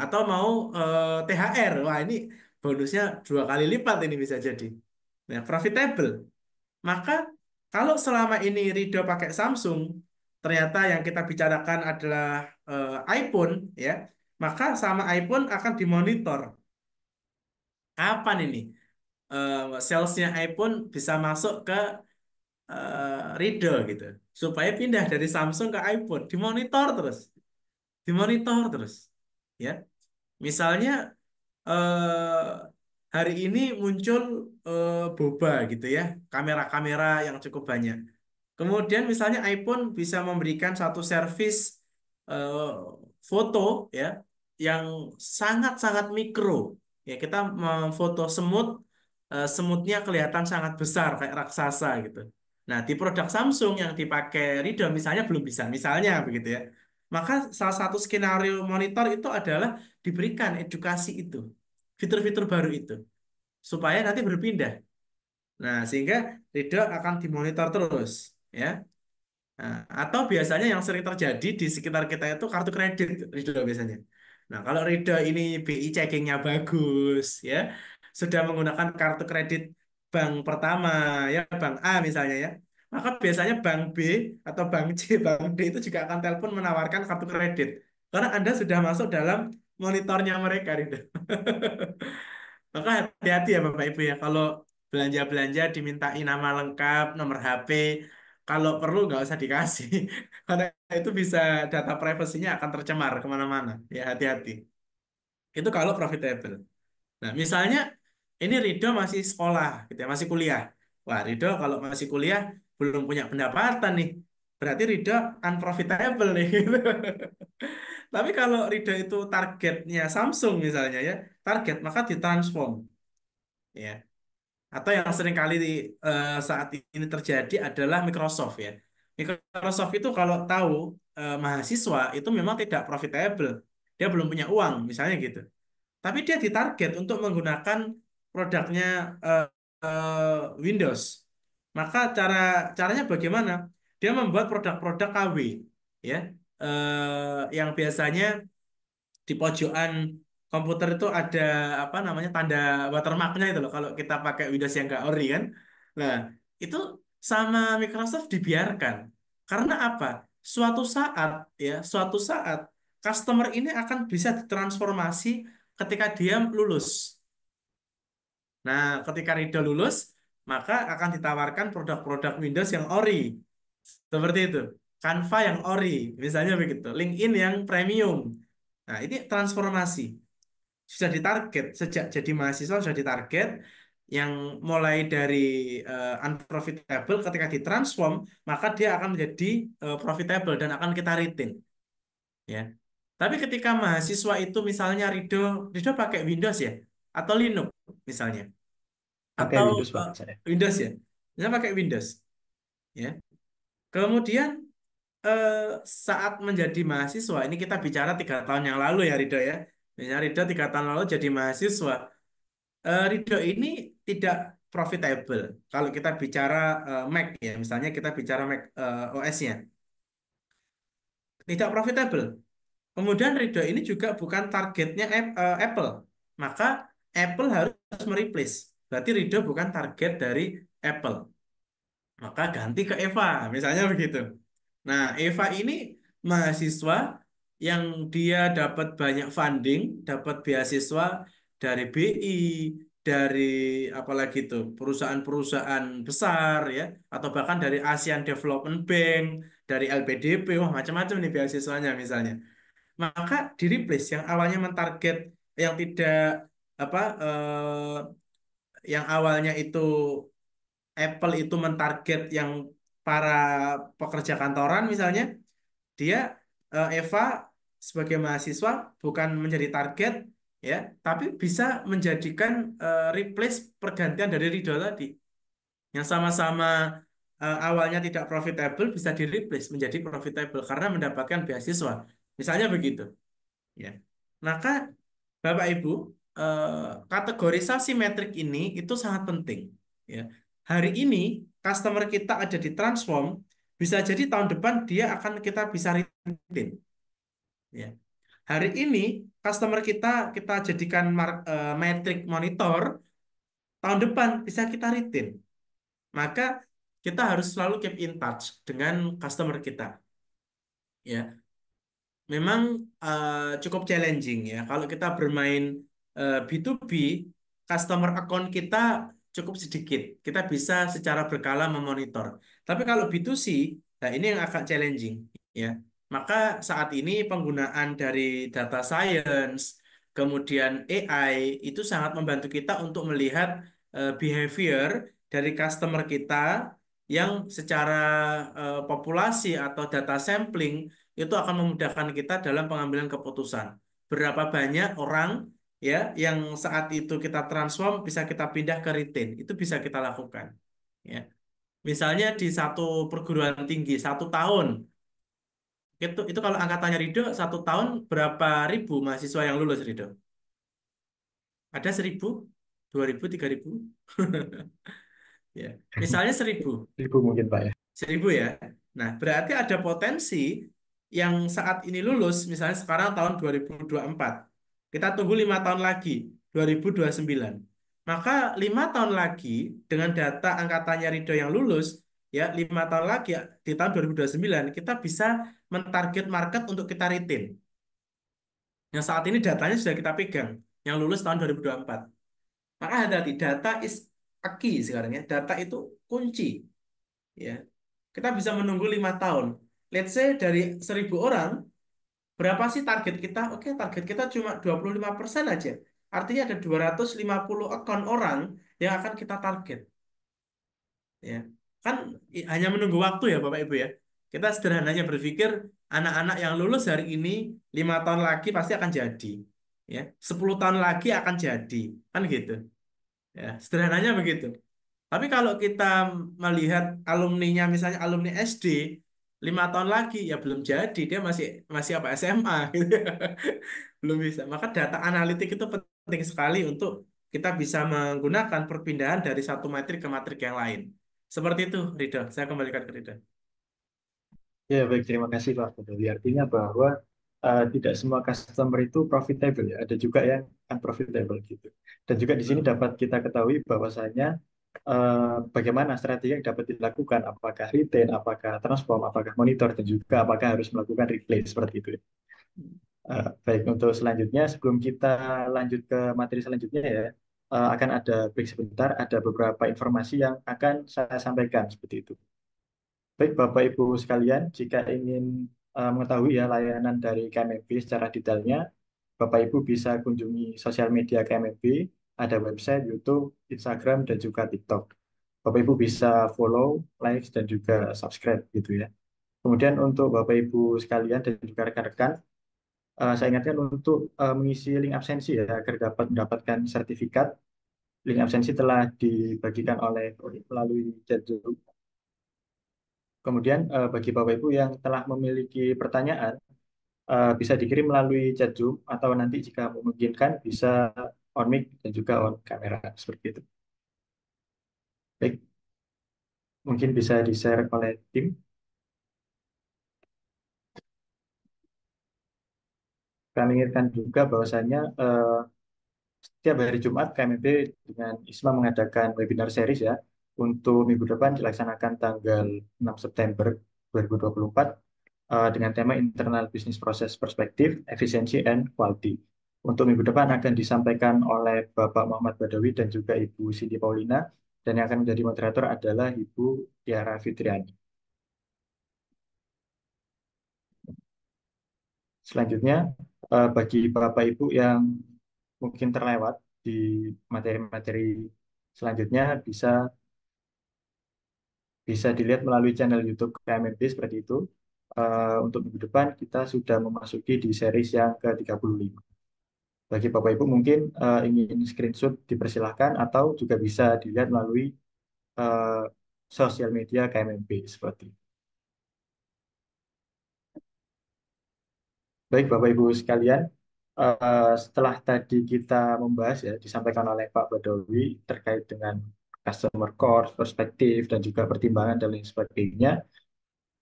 Atau mau THR. Wah, ini bonusnya 2 kali lipat ini bisa jadi. Nah, profitable. Maka kalau selama ini Rido pakai Samsung, ternyata yang kita bicarakan adalah iPhone, ya, maka sama iPhone akan dimonitor. Kapan ini salesnya iPhone bisa masuk ke Rido gitu, supaya pindah dari Samsung ke iPhone, dimonitor terus, ya. Misalnya eh, hari ini muncul boba gitu ya, kamera-kamera yang cukup banyak. Kemudian misalnya iPhone bisa memberikan satu servis eh, foto ya yang sangat-sangat mikro. Ya, kita memfoto semut, semutnya kelihatan sangat besar kayak raksasa gitu. Nah, di produk Samsung yang dipakai Rido misalnya belum bisa, misalnya begitu ya. Maka salah satu skenario monitor itu adalah diberikan edukasi itu, fitur-fitur baru itu, supaya nanti berpindah. Nah, sehingga Rido akan dimonitor terus, ya. Nah, atau biasanya yang sering terjadi di sekitar kita itu kartu kredit Rido biasanya. Nah, kalau Rido ini BI checkingnya bagus, ya, sudah menggunakan kartu kredit bank pertama, ya bank A misalnya ya, maka biasanya bank B atau bank C, bank D itu juga akan telepon menawarkan kartu kredit. Karena Anda sudah masuk dalam monitornya mereka, Rinda. Maka hati-hati ya Bapak Ibu ya, kalau belanja-belanja dimintai nama lengkap, nomor HP, kalau perlu nggak usah dikasih. Karena itu bisa data privasinya akan tercemar kemana-mana. Ya hati-hati. Itu kalau profitable. Nah, misalnya ini Ridho masih sekolah, gitu ya, masih kuliah. Wah, Ridho kalau masih kuliah belum punya pendapatan nih. Berarti Ridho unprofitable nih. Gitu. Tapi kalau Ridho itu targetnya Samsung misalnya ya, target maka ditransform. Ya. Atau yang sering kali saat ini terjadi adalah Microsoft ya. Microsoft itu kalau tahu mahasiswa itu memang tidak profitable. Dia belum punya uang, misalnya gitu. Tapi dia ditarget untuk menggunakan produknya eh, Windows. Maka caranya bagaimana? Dia membuat produk-produk KW, ya, yang biasanya di pojokan komputer itu ada apa namanya tanda watermarknya itu loh. Kalau kita pakai Windows yang nggak ori kan, nah itu sama Microsoft dibiarkan. Karena apa? Suatu saat suatu saat customer ini akan bisa ditransformasi ketika dia lulus. Nah, ketika Ridho lulus, maka akan ditawarkan produk-produk Windows yang ori. Seperti itu. Canva yang ori, misalnya begitu. LinkedIn yang premium. Nah, ini transformasi. Sudah ditarget, sejak jadi mahasiswa sudah ditarget, yang mulai dari unprofitable ketika ditransform, maka dia akan menjadi profitable dan akan kita retain. Ya. Tapi ketika mahasiswa itu misalnya Ridho pakai Windows ya, atau Linux misalnya, Pakai atau Windows Pak saya. Windows ya, misalnya pakai Windows, ya. Kemudian eh, saat menjadi mahasiswa, ini kita bicara 3 tahun yang lalu ya Ridho ya. Misalnya Ridho 3 tahun lalu jadi mahasiswa, Ridho ini tidak profitable. Kalau kita bicara Mac ya, misalnya kita bicara Mac OS-nya, tidak profitable. Kemudian Ridho ini juga bukan targetnya Apple. Maka Apple harus mereplace. Berarti Ridho bukan target dari Apple. Maka ganti ke Eva, misalnya begitu. Nah, Eva ini mahasiswa yang dia dapat banyak funding, dapat beasiswa dari BI, dari apalagi itu perusahaan-perusahaan besar ya, atau bahkan dari ASEAN Development Bank, dari LPDP, wah macam-macam nih beasiswanya misalnya. Maka di replace yang awalnya mentarget yang tidak apa yang awalnya itu Apple itu mentarget yang para pekerja kantoran misalnya, dia Eva sebagai mahasiswa bukan menjadi target ya, tapi bisa menjadikan replace pergantian dari Ridho tadi yang sama-sama awalnya tidak profitable bisa di replace menjadi profitable karena mendapatkan beasiswa. Misalnya begitu. Ya. Maka Bapak Ibu, kategorisasi metrik ini itu sangat penting. Ya. Hari ini customer kita ada di transform, bisa jadi tahun depan dia akan kita bisa retain. Ya. Hari ini customer kita kita jadikan metrik monitor, tahun depan bisa kita retain. Maka kita harus selalu keep in touch dengan customer kita. Ya, memang cukup challenging ya. Kalau kita bermain B2B, customer account kita cukup sedikit. Kita bisa secara berkala memonitor. Tapi kalau B2C, nah ini yang agak challenging ya. Maka saat ini penggunaan dari data science, kemudian AI itu sangat membantu kita untuk melihat behavior dari customer kita yang secara populasi atau data sampling itu akan memudahkan kita dalam pengambilan keputusan. Berapa banyak orang ya yang saat itu kita transform bisa kita pindah ke retain, itu bisa kita lakukan. Ya, misalnya di satu perguruan tinggi 1 tahun itu kalau angkatannya Rido 1 tahun berapa ribu mahasiswa yang lulus Rido? Ada 1.000, 2.000, 3.000? Ya, misalnya 1.000. Ibu mungkin Pak ya. 1.000 ya. Nah, berarti ada potensi yang saat ini lulus, misalnya sekarang tahun 2024. Kita tunggu 5 tahun lagi, 2029. Maka 5 tahun lagi dengan data angkatannya Ridho yang lulus, ya 5 tahun lagi ya, di tahun 2029 kita bisa mentarget market untuk kita retain. Yang saat ini datanya sudah kita pegang, yang lulus tahun 2024. Maka hati-hati, data is a key sekarang ya. Data itu kunci, ya. Kita bisa menunggu 5 tahun. Let's say dari 1.000 orang, berapa sih target kita? Oke, target kita cuma 25% aja. Artinya ada 250 account orang yang akan kita target. Ya, kan hanya menunggu waktu ya Bapak Ibu ya. Kita sederhananya berpikir anak-anak yang lulus hari ini 5 tahun lagi pasti akan jadi. Ya, 10 tahun lagi akan jadi. Kan gitu. Ya, sederhananya begitu. Tapi kalau kita melihat alumninya, misalnya alumni SD, 5 tahun lagi ya belum jadi, dia masih masih apa SMA gitu. Belum bisa. Maka data analitik itu penting sekali untuk kita bisa menggunakan perpindahan dari satu matrik ke matrik yang lain. Seperti itu, Ridho. Saya kembalikan ke Ridho. Ya, baik, terima kasih Pak Badawi. Artinya bahwa tidak semua customer itu profitable ya, ada juga yang unprofitable gitu. Dan juga di sini Betul. dapat kita ketahui bahwasanya bagaimana strategi yang dapat dilakukan, apakah retain, apakah transform, apakah monitor, dan juga apakah harus melakukan replace seperti itu. Baik, untuk selanjutnya, sebelum kita lanjut ke materi selanjutnya ya, akan ada break sebentar, ada beberapa informasi yang akan saya sampaikan seperti itu. Baik, Bapak Ibu sekalian, jika ingin mengetahui ya layanan dari KMFB secara detailnya, Bapak Ibu bisa kunjungi sosial media KMFB, ada website, YouTube, Instagram, dan juga TikTok. Bapak Ibu bisa follow, like, dan juga subscribe gitu ya. Kemudian untuk Bapak Ibu sekalian dan juga rekan-rekan, saya ingatkan untuk mengisi link absensi ya, agar dapat mendapatkan sertifikat. Link absensi telah dibagikan oleh melalui chat Zoom. Kemudian bagi Bapak Ibu yang telah memiliki pertanyaan, bisa dikirim melalui chat Zoom atau nanti jika memungkinkan bisa on mic dan juga on kamera seperti itu. Baik, mungkin bisa di-share oleh tim. Kami ingatkan juga bahwasanya setiap hari Jumat KMB dengan ISMA mengadakan webinar series ya untuk minggu depan dilaksanakan tanggal 6 September 2024 dengan tema Internal Business Process Perspective, Efficiency and Quality. Untuk minggu depan akan disampaikan oleh Bapak Muhammad Badawi dan juga Ibu Siti Paulina, dan yang akan menjadi moderator adalah Ibu Tiara Fitriani. Selanjutnya, bagi Bapak Ibu yang mungkin terlewat di materi-materi selanjutnya, bisa bisa dilihat melalui channel YouTube KMMB seperti itu. Untuk minggu depan kita sudah memasuki di series yang ke-35. Bagi Bapak Ibu mungkin ingin screenshot dipersilahkan atau juga bisa dilihat melalui eh, sosial media KMMB seperti itu. Baik Bapak Ibu sekalian, setelah tadi kita membahas ya disampaikan oleh Pak Badawi terkait dengan customer core, perspektif dan juga pertimbangan dan lain sebagainya.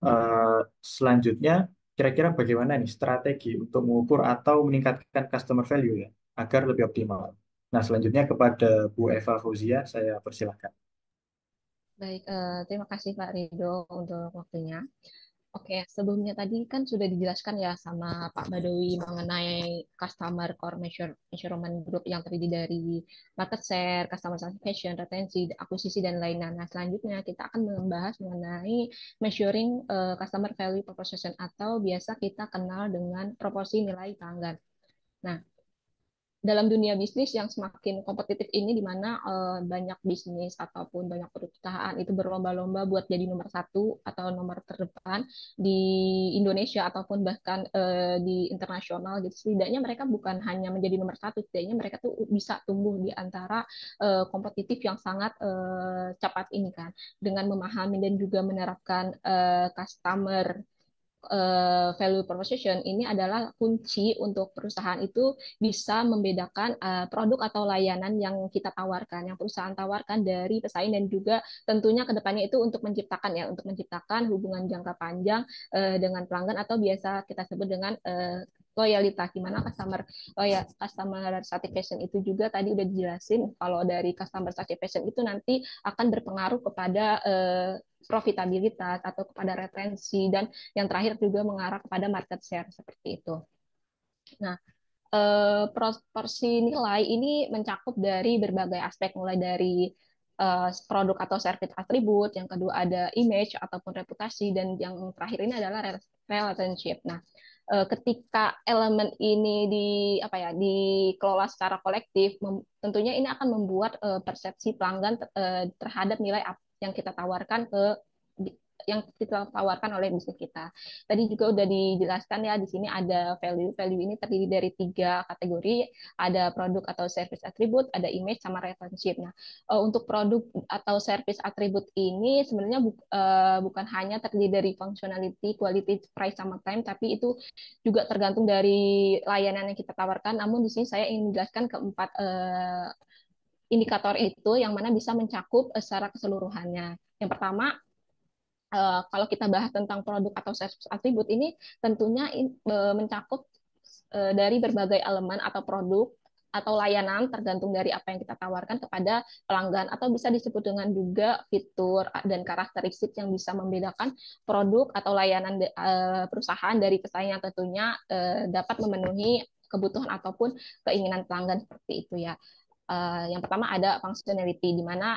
Eh, Selanjutnya, kira-kira bagaimana nih strategi untuk mengukur atau meningkatkan customer value ya, agar lebih optimal. Nah, selanjutnya kepada Bu Eva Fauzia, saya persilahkan. Baik, terima kasih Pak Rido untuk waktunya. Oke, sebelumnya tadi kan sudah dijelaskan ya sama Pak Badawi mengenai customer core measurement group yang terdiri dari market share, customer satisfaction, retensi, akuisisi, dan lainnya. Nah, selanjutnya kita akan membahas mengenai measuring customer value proposition atau biasa kita kenal dengan proporsi nilai pelanggan. Nah, dalam dunia bisnis yang semakin kompetitif ini di mana banyak bisnis ataupun banyak perusahaan itu berlomba-lomba buat jadi nomor satu atau nomor terdepan di Indonesia ataupun bahkan di internasional gitu. Setidaknya mereka bukan hanya menjadi nomor satu, setidaknya mereka tuh bisa tumbuh di antara kompetitif yang sangat cepat ini kan dengan memahami dan juga menerapkan customer value proposition ini adalah kunci untuk perusahaan itu bisa membedakan produk atau layanan yang kita tawarkan, yang perusahaan tawarkan dari pesaing dan juga tentunya kedepannya itu untuk menciptakan hubungan jangka panjang dengan pelanggan atau biasa kita sebut dengan loyalitas, di mana customer satisfaction itu juga tadi udah dijelasin kalau dari customer satisfaction itu nanti akan berpengaruh kepada profitabilitas atau kepada retensi, dan yang terakhir juga mengarah kepada market share seperti itu. Nah, proporsi nilai ini mencakup dari berbagai aspek, mulai dari produk atau service atribut, yang kedua ada image ataupun reputasi, dan yang terakhir ini adalah relationship. Nah, ketika elemen ini dikelola secara kolektif, tentunya ini akan membuat persepsi pelanggan terhadap nilai yang kita tawarkan oleh bisnis kita. Tadi juga udah dijelaskan ya, di sini ada value. Value ini terdiri dari 3 kategori, ada produk atau service attribute, ada image, sama relationship. Nah, untuk produk atau service attribute ini sebenarnya bukan hanya terdiri dari functionality, quality, price, sama time, tapi itu juga tergantung dari layanan yang kita tawarkan. Namun di sini saya ingin menjelaskan keempat indikator itu yang mana bisa mencakup secara keseluruhannya. Yang pertama, kalau kita bahas tentang produk atau service atribut ini tentunya mencakup dari berbagai elemen atau produk atau layanan tergantung dari apa yang kita tawarkan kepada pelanggan, atau bisa disebut dengan juga fitur dan karakteristik yang bisa membedakan produk atau layanan perusahaan dari pesaing yang tentunya dapat memenuhi kebutuhan ataupun keinginan pelanggan seperti itu ya. Yang pertama ada functionality, di mana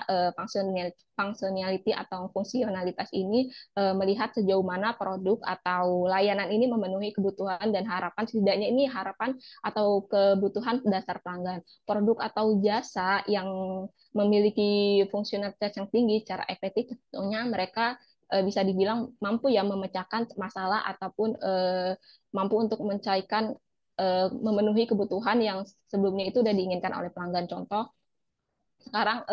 functionality atau fungsionalitas ini melihat sejauh mana produk atau layanan ini memenuhi kebutuhan dan harapan, setidaknya ini harapan atau kebutuhan dasar pelanggan. Produk atau jasa yang memiliki fungsionalitas yang tinggi secara efektif, tentunya mereka bisa dibilang mampu ya memecahkan masalah ataupun mampu untuk memenuhi kebutuhan yang sebelumnya itu udah diinginkan oleh pelanggan. Contoh, sekarang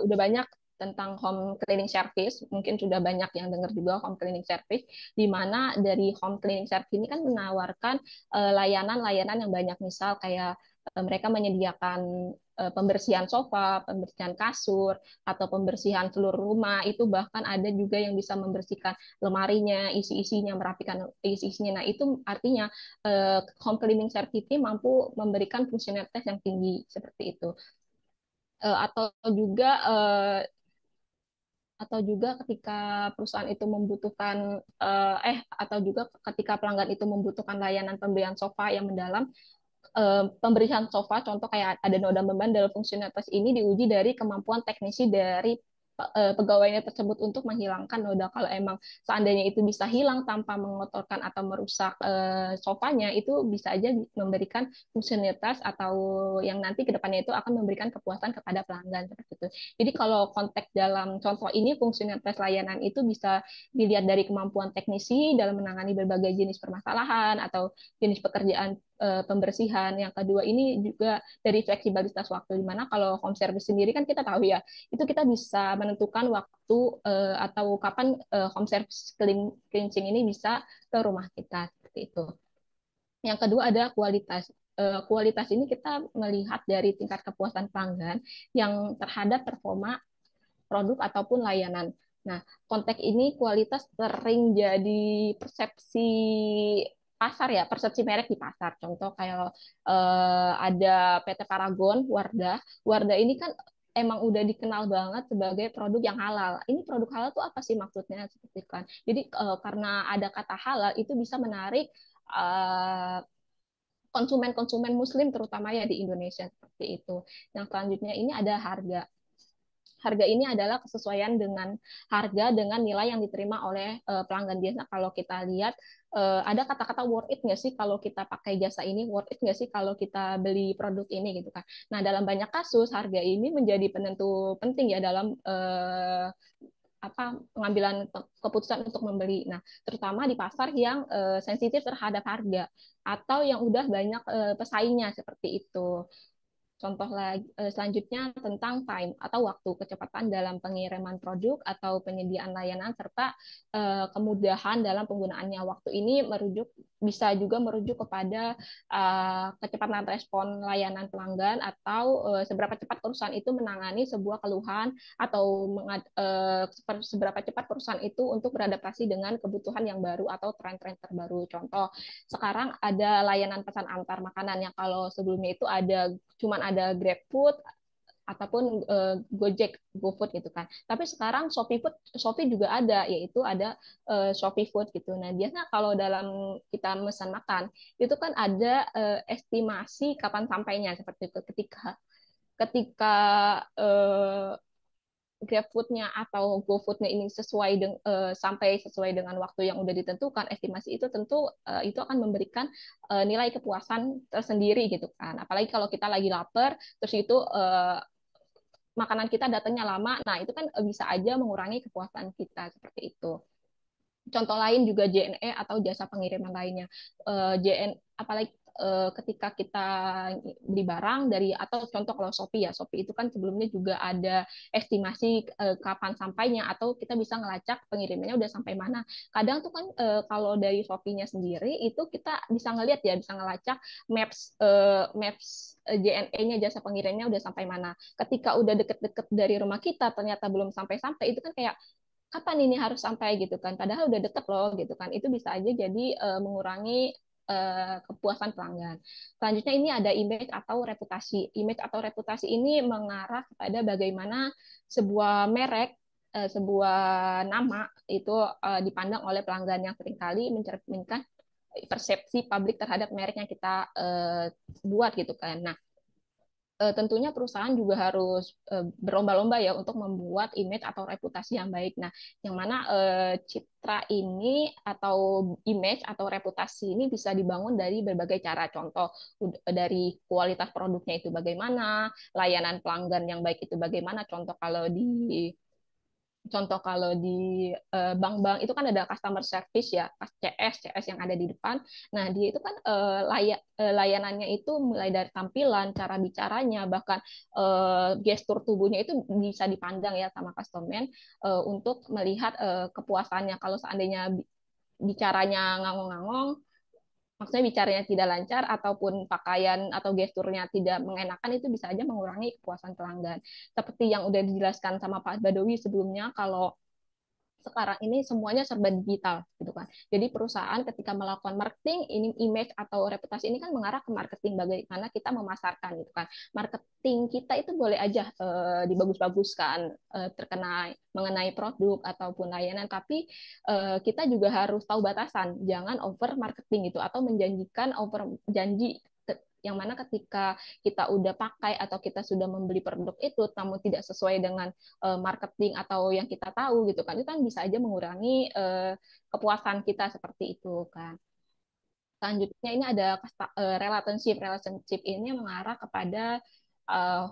udah banyak tentang home cleaning service, mungkin sudah banyak yang dengar juga home cleaning service, di mana dari home cleaning service ini kan menawarkan layanan-layanan yang banyak, misal kayak mereka menyediakan pembersihan sofa, pembersihan kasur, atau pembersihan seluruh rumah. Itu bahkan ada juga yang bisa membersihkan lemarinya, isi-isinya, merapikan isi-isinya. Nah, itu artinya home cleaning service ini mampu memberikan fungsionalitas yang tinggi seperti itu. Atau juga ketika perusahaan itu membutuhkan atau juga ketika pelanggan itu membutuhkan layanan pembelian sofa yang mendalam, pemberian sofa, contoh kayak ada noda membandel, fungsionalitas ini diuji dari kemampuan teknisi dari pegawainya tersebut untuk menghilangkan noda. Kalau emang seandainya itu bisa hilang tanpa mengotorkan atau merusak sofanya, itu bisa aja memberikan fungsionalitas atau yang nanti kedepannya itu akan memberikan kepuasan kepada pelanggan seperti itu. Jadi kalau konteks dalam contoh ini, fungsionalitas layanan itu bisa dilihat dari kemampuan teknisi dalam menangani berbagai jenis permasalahan atau jenis pekerjaan pembersihan. Yang kedua ini juga dari fleksibilitas waktu, di mana kalau home service sendiri kan kita tahu ya, itu kita bisa menentukan waktu atau kapan home service cleansing ini bisa ke rumah kita seperti itu. Yang kedua ada kualitas. Kualitas ini kita melihat dari tingkat kepuasan pelanggan yang terhadap performa produk ataupun layanan. Nah, konteks ini kualitas sering jadi persepsi pasar ya, persepsi merek di pasar. Contoh kayak ada PT Paragon, Wardah. Wardah ini kan emang udah dikenal banget sebagai produk yang halal. Ini produk halal tuh apa sih maksudnya? Seperti kan. Jadi karena ada kata halal itu bisa menarik konsumen-konsumen Muslim terutama ya di Indonesia seperti itu. Yang selanjutnya ini ada harga. Harga ini adalah kesesuaian dengan harga dengan nilai yang diterima oleh pelanggan. Biasa kalau kita lihat ada kata-kata worth it nggak sih kalau kita pakai jasa ini, worth it nggak sih kalau kita beli produk ini gitu kan. Nah, dalam banyak kasus harga ini menjadi penentu penting ya dalam pengambilan keputusan untuk membeli. Nah, terutama di pasar yang sensitif terhadap harga atau yang udah banyak pesaingnya seperti itu. Contoh lagi selanjutnya tentang time atau waktu, kecepatan dalam pengiriman produk atau penyediaan layanan serta kemudahan dalam penggunaannya. Waktu ini bisa juga merujuk kepada kecepatan respon layanan pelanggan atau seberapa cepat perusahaan itu menangani sebuah keluhan atau seberapa cepat perusahaan itu untuk beradaptasi dengan kebutuhan yang baru atau tren-tren terbaru. Contoh, sekarang ada layanan pesan antar makanan yang kalau sebelumnya itu cuman ada GrabFood ataupun Gojek, GoFood gitu kan. Tapi sekarang Shopee juga ada, yaitu ada Shopee Food gitu. Nah, biasanya kalau dalam kita pesan makan, itu kan ada estimasi kapan sampainya seperti itu. Ketika GrabFood-nya atau GoFood-nya ini sampai sesuai dengan waktu yang udah ditentukan, estimasi itu tentu itu akan memberikan nilai kepuasan tersendiri gitu kan. Apalagi kalau kita lagi lapar, terus itu makanan kita datangnya lama, nah itu kan bisa aja mengurangi kepuasan kita seperti itu. Contoh lain juga JNE atau jasa pengiriman lainnya. Apalagi ketika kita beli barang atau contoh kalau Shopee ya, Shopee itu kan sebelumnya juga ada estimasi kapan sampainya atau kita bisa ngelacak pengirimannya udah sampai mana. Kadang tuh kan kalau dari Shopee-nya sendiri itu kita bisa ngelihat ya, bisa ngelacak maps JNE-nya, jasa pengirimnya udah sampai mana. Ketika udah deket-deket dari rumah kita ternyata belum sampai-sampai, itu kan kayak kapan ini harus sampai gitu kan, padahal udah deket loh gitu kan, itu bisa aja jadi mengurangi kepuasan pelanggan. Selanjutnya ini ada image atau reputasi ini mengarah kepada bagaimana sebuah merek, sebuah nama itu dipandang oleh pelanggan, yang seringkali mencerminkan persepsi publik terhadap merek yang kita buat gitu kan. Nah, tentunya perusahaan juga harus berlomba-lomba ya untuk membuat image atau reputasi yang baik. Nah, yang mana citra ini atau image atau reputasi ini bisa dibangun dari berbagai cara. Contoh dari kualitas produknya itu bagaimana, layanan pelanggan yang baik itu bagaimana. Contoh kalau di bank-bank itu kan ada customer service ya, CS yang ada di depan. Nah, dia itu kan layanannya itu mulai dari tampilan, cara bicaranya, bahkan gestur tubuhnya itu bisa dipandang ya sama customer untuk melihat kepuasannya. Kalau seandainya bicaranya ngangong-ngangong, maksudnya bicaranya tidak lancar ataupun pakaian atau gesturnya tidak mengenakan, itu bisa aja mengurangi kepuasan pelanggan. Seperti yang udah dijelaskan sama Pak Badowi sebelumnya, kalau sekarang ini semuanya serba digital gitu kan. Jadi perusahaan ketika melakukan marketing, ini image atau reputasi ini kan mengarah ke marketing, bagaimana kita memasarkan gitu kan. Marketing kita itu boleh aja dibagus-baguskan terkena mengenai produk ataupun layanan, tapi kita juga harus tahu batasan, jangan over marketing gitu atau menjanjikan over janji, yang mana ketika kita udah pakai atau kita sudah membeli produk itu namun tidak sesuai dengan marketing atau yang kita tahu gitu kan, itu kan bisa aja mengurangi kepuasan kita seperti itu kan. Selanjutnya ini ada relationship ini mengarah kepada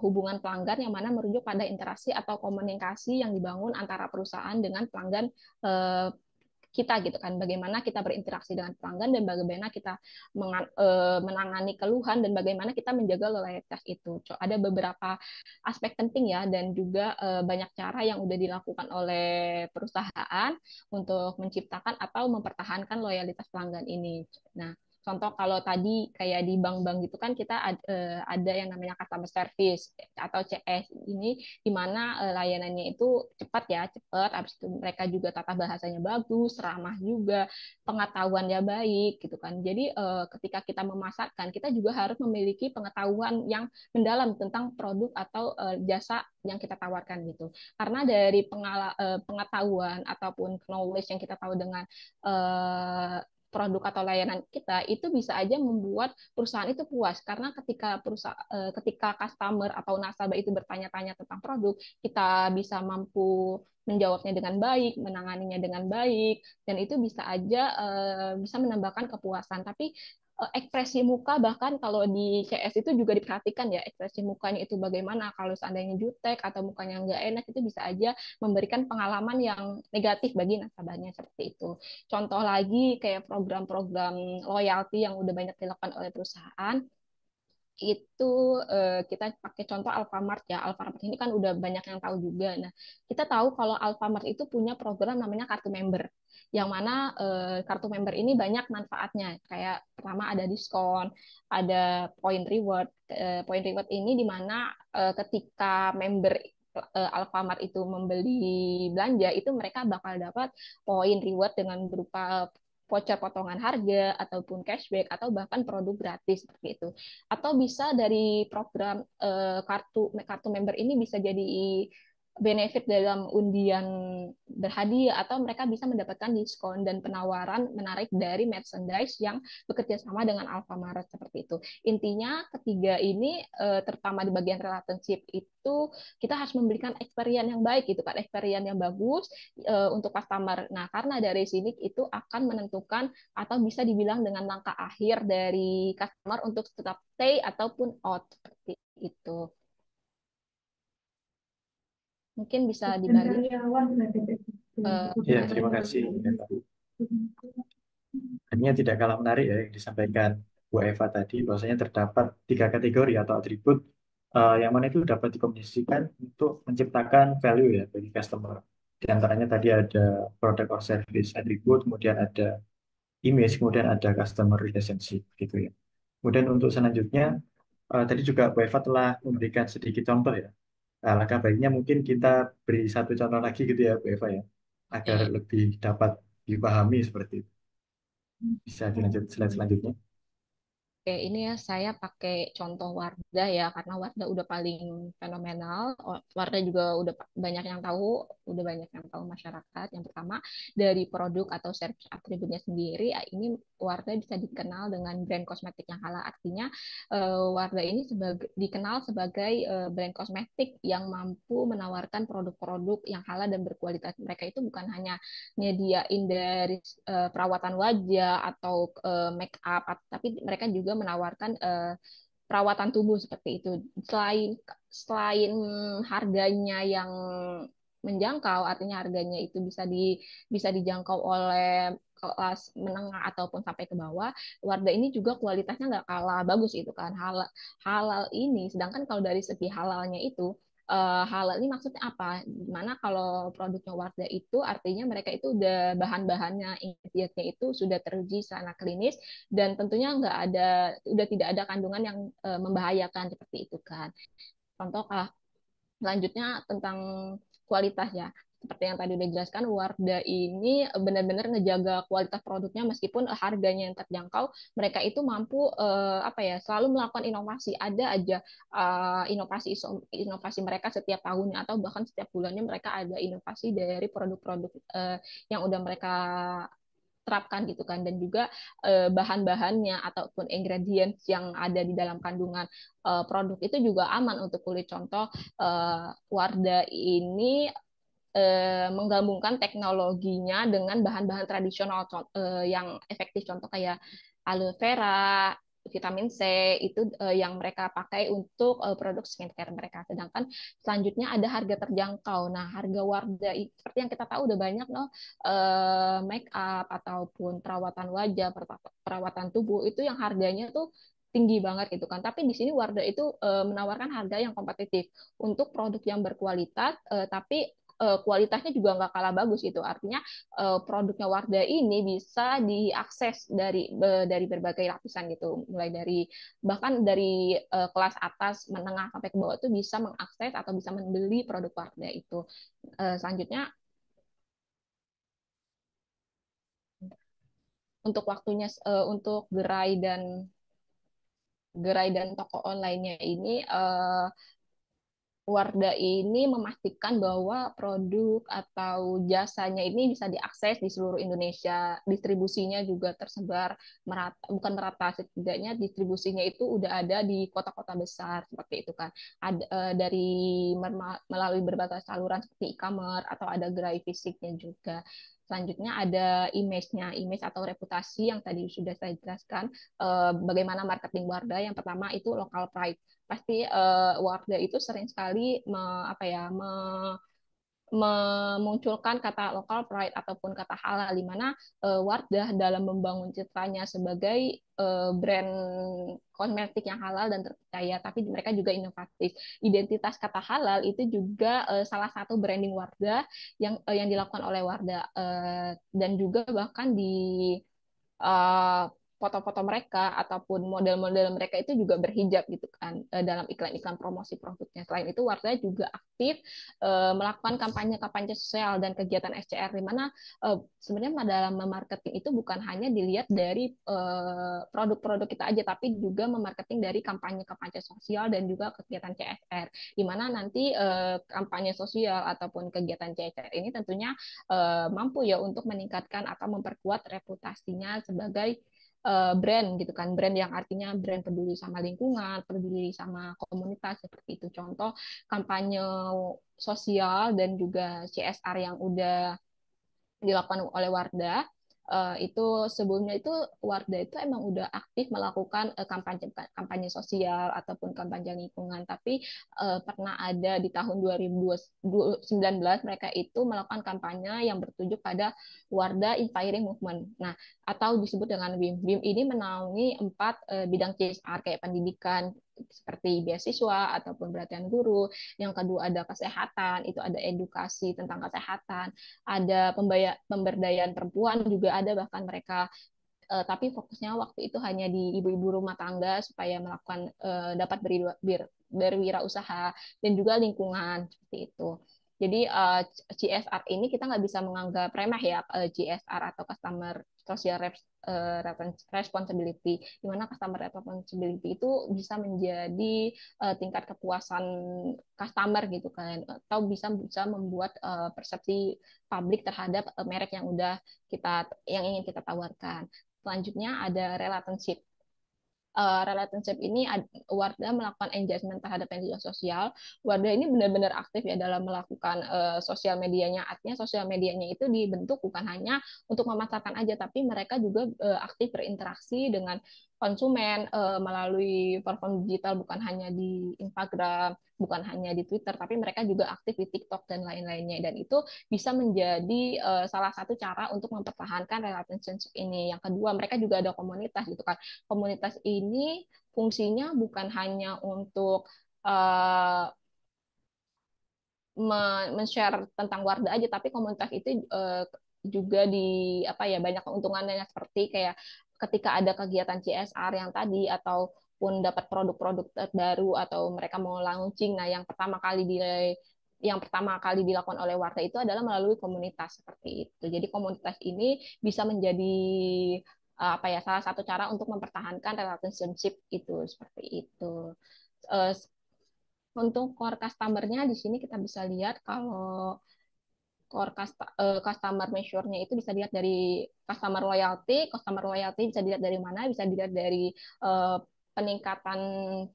hubungan pelanggan, yang mana merujuk pada interaksi atau komunikasi yang dibangun antara perusahaan dengan pelanggan kita gitu kan, bagaimana kita berinteraksi dengan pelanggan dan bagaimana kita menangani keluhan dan bagaimana kita menjaga loyalitas itu. Ada beberapa aspek penting ya, dan juga banyak cara yang udah dilakukan oleh perusahaan untuk menciptakan atau mempertahankan loyalitas pelanggan ini. Nah, contoh kalau tadi kayak di bank-bank gitu kan, kita ada yang namanya customer service atau CS ini, di mana layanannya itu cepat, habis itu mereka juga tata bahasanya bagus, ramah juga, pengetahuannya baik gitu kan. Jadi ketika kita memasarkan, kita juga harus memiliki pengetahuan yang mendalam tentang produk atau jasa yang kita tawarkan gitu. Karena dari pengetahuan ataupun knowledge yang kita tahu dengan produk atau layanan kita, itu bisa aja membuat perusahaan itu puas, karena ketika customer atau nasabah itu bertanya-tanya tentang produk, kita bisa mampu menjawabnya dengan baik, menanganinya dengan baik, dan itu bisa aja bisa menambahkan kepuasan. Tapi ekspresi muka, bahkan kalau di CS itu juga diperhatikan ya, ekspresi mukanya itu bagaimana. Kalau seandainya jutek atau mukanya nggak enak, itu bisa aja memberikan pengalaman yang negatif bagi nasabahnya seperti itu. Contoh lagi kayak program-program loyalty yang udah banyak dilakukan oleh perusahaan, itu kita pakai contoh Alfamart ya. Alfamart ini kan udah banyak yang tahu juga. Nah, kita tahu kalau Alfamart itu punya program namanya kartu member, yang mana kartu member ini banyak manfaatnya. Kayak pertama ada diskon, ada point reward. Point reward ini di mana ketika member Alfamart itu membeli belanja itu mereka bakal dapat poin reward dengan berupa voucher potongan harga ataupun cashback atau bahkan produk gratis seperti itu. Atau bisa dari program kartu kartu member ini bisa jadi benefit dalam undian berhadiah atau mereka bisa mendapatkan diskon dan penawaran menarik dari merchandise yang bekerja sama dengan Alfamart seperti itu. Intinya ketiga ini terutama di bagian relationship itu kita harus memberikan experience yang baik gitu kan, experience yang bagus untuk customer. Nah, karena dari sini itu akan menentukan atau bisa dibilang dengan langkah akhir dari customer untuk tetap stay ataupun out seperti itu. Mungkin bisa dibalik. Ya, terima kasih. Artinya tidak kalah menarik ya yang disampaikan Bu Eva tadi, bahwasanya terdapat 3 kategori atau atribut yang mana itu dapat dikombinasikan untuk menciptakan value ya bagi customer. Di antaranya tadi ada product or service attribute, kemudian ada image, kemudian ada customer relationship gitu ya. Kemudian untuk selanjutnya, tadi juga Bu Eva telah memberikan sedikit contoh ya. Nah, langkah baiknya mungkin kita beri satu contoh lagi gitu ya Bu Eva ya, agar Oke. lebih dapat dipahami seperti itu. Bisa dilanjut slide selanjutnya. Oke, ini ya saya pakai contoh Wardah ya, karena Wardah udah paling fenomenal. Wardah juga udah banyak yang tahu, udah banyak yang tahu masyarakat. Yang pertama dari produk atau service atributnya sendiri, ini Wardah bisa dikenal dengan brand kosmetik yang halal. Artinya Wardah ini dikenal sebagai brand kosmetik yang mampu menawarkan produk-produk yang halal dan berkualitas. Mereka itu bukan hanya nyediain dari perawatan wajah atau make up, tapi mereka juga menawarkan perawatan tubuh seperti itu. Selain selain harganya yang menjangkau, artinya harganya itu bisa dijangkau oleh kelas menengah ataupun sampai ke bawah. Wardah ini juga kualitasnya nggak kalah bagus itu kan, halal halal ini. Sedangkan kalau dari segi halalnya itu halal ini maksudnya apa? Dimana kalau produknya Wardah itu artinya mereka itu udah bahan-bahannya ingredientnya itu sudah teruji secara klinis dan tentunya nggak ada udah tidak ada kandungan yang membahayakan seperti itu kan. Contoh selanjutnya tentang kualitas ya. Seperti yang tadi udah dijelaskan, Wardah ini benar-benar ngejaga kualitas produknya meskipun harganya yang terjangkau, mereka itu mampu apa ya, selalu melakukan inovasi. Ada aja inovasi inovasi mereka setiap tahunnya atau bahkan setiap bulannya mereka ada inovasi dari produk-produk yang udah mereka terapkan gitu kan, dan juga bahan-bahannya ataupun ingredients yang ada di dalam kandungan produk itu juga aman untuk kulit. Contoh Wardah ini menggabungkan teknologinya dengan bahan-bahan tradisional yang efektif, contoh kayak aloe vera, vitamin C itu yang mereka pakai untuk produk skincare mereka. Sedangkan selanjutnya ada harga terjangkau. Nah, harga Wardah seperti yang kita tahu udah banyak loh make up ataupun perawatan wajah, perawatan tubuh itu yang harganya tuh tinggi banget gitu kan. Tapi di sini Wardah itu menawarkan harga yang kompetitif untuk produk yang berkualitas, tapi kualitasnya juga nggak kalah bagus gitu. Artinya produknya Wardah ini bisa diakses dari berbagai lapisan gitu, mulai dari bahkan dari kelas atas, menengah sampai ke bawah itu bisa mengakses atau bisa membeli produk Wardah itu. Selanjutnya untuk waktunya untuk gerai dan toko online-nya ini Wardah ini memastikan bahwa produk atau jasanya ini bisa diakses di seluruh Indonesia. Distribusinya juga tersebar merata, bukan merata, setidaknya distribusinya itu udah ada di kota-kota besar seperti itu kan. Ada dari melalui berbagai saluran seperti e-commerce atau ada gerai fisiknya juga. Selanjutnya ada image-nya, image atau reputasi yang tadi sudah saya jelaskan. Bagaimana marketing Wardah? Yang pertama itu local pride. Pasti Wardah itu sering sekali apa ya, memunculkan kata local pride ataupun kata halal, di mana Wardah dalam membangun citranya sebagai brand kosmetik yang halal dan terpercaya, tapi mereka juga inovatif. Identitas kata halal itu juga salah satu branding Wardah yang dilakukan oleh Wardah, dan juga bahkan di uh, foto-foto mereka ataupun model-model mereka itu juga berhijab gitu kan, dalam iklan-iklan promosi produknya. Selain itu Wardah juga aktif melakukan kampanye-kampanye sosial dan kegiatan SCR, di mana sebenarnya dalam memarketing itu bukan hanya dilihat dari produk-produk kita aja, tapi juga memarketing dari kampanye-kampanye sosial dan juga kegiatan CSR, di mana nanti kampanye sosial ataupun kegiatan CSR ini tentunya mampu ya untuk meningkatkan atau memperkuat reputasinya sebagai brand gitu kan, brand yang artinya brand peduli sama lingkungan, peduli sama komunitas seperti itu. Contoh kampanye sosial dan juga CSR yang udah dilakukan oleh Wardah, itu sebelumnya itu Wardah itu emang udah aktif melakukan kampanye kampanye sosial ataupun kampanye lingkungan, tapi pernah ada di tahun 2019 mereka itu melakukan kampanye yang bertujuh pada Wardah Inspiring Movement. Nah, atau disebut dengan BIM. BIM ini menaungi 4 bidang CSR kayak pendidikan seperti beasiswa ataupun pelatihan guru. Yang kedua ada kesehatan, itu ada edukasi tentang kesehatan, ada pemberdayaan perempuan juga ada, bahkan mereka tapi fokusnya waktu itu hanya di ibu-ibu rumah tangga supaya melakukan dapat berwirausaha, dan juga lingkungan seperti itu. Jadi CSR ini kita nggak bisa menganggap remeh ya, CSR atau Customer Social Responsibility, di mana Customer Responsibility itu bisa menjadi tingkat kepuasan customer gitu kan, atau bisa membuat persepsi publik terhadap merek yang ingin kita tawarkan. Selanjutnya ada relationship. Relationship ini Wardah melakukan engagement terhadap media sosial. Wardah ini benar-benar aktif ya dalam melakukan sosial medianya. Artinya sosial medianya itu dibentuk bukan hanya untuk memasarkan aja, tapi mereka juga aktif berinteraksi dengan konsumen melalui platform digital, bukan hanya di Instagram, bukan hanya di Twitter, tapi mereka juga aktif di TikTok dan lain-lainnya. Dan itu bisa menjadi salah satu cara untuk mempertahankan relationship ini. Yang kedua, mereka juga ada komunitas gitu kan. Komunitas ini fungsinya bukan hanya untuk uh, men-share tentang Wardah aja, tapi komunitas itu juga di apa ya, banyak keuntungannya seperti kayak ketika ada kegiatan CSR yang tadi ataupun dapat produk-produk terbaru atau mereka mau launching. Nah, yang pertama kali dilakukan oleh Wardah itu adalah melalui komunitas seperti itu. Jadi komunitas ini bisa menjadi apa ya, salah satu cara untuk mempertahankan relationship itu seperti itu. Uh, untuk core customer-nya di sini kita bisa lihat kalau customer measure-nya itu bisa dilihat dari customer loyalty. Customer loyalty bisa dilihat dari mana? Bisa dilihat dari peningkatan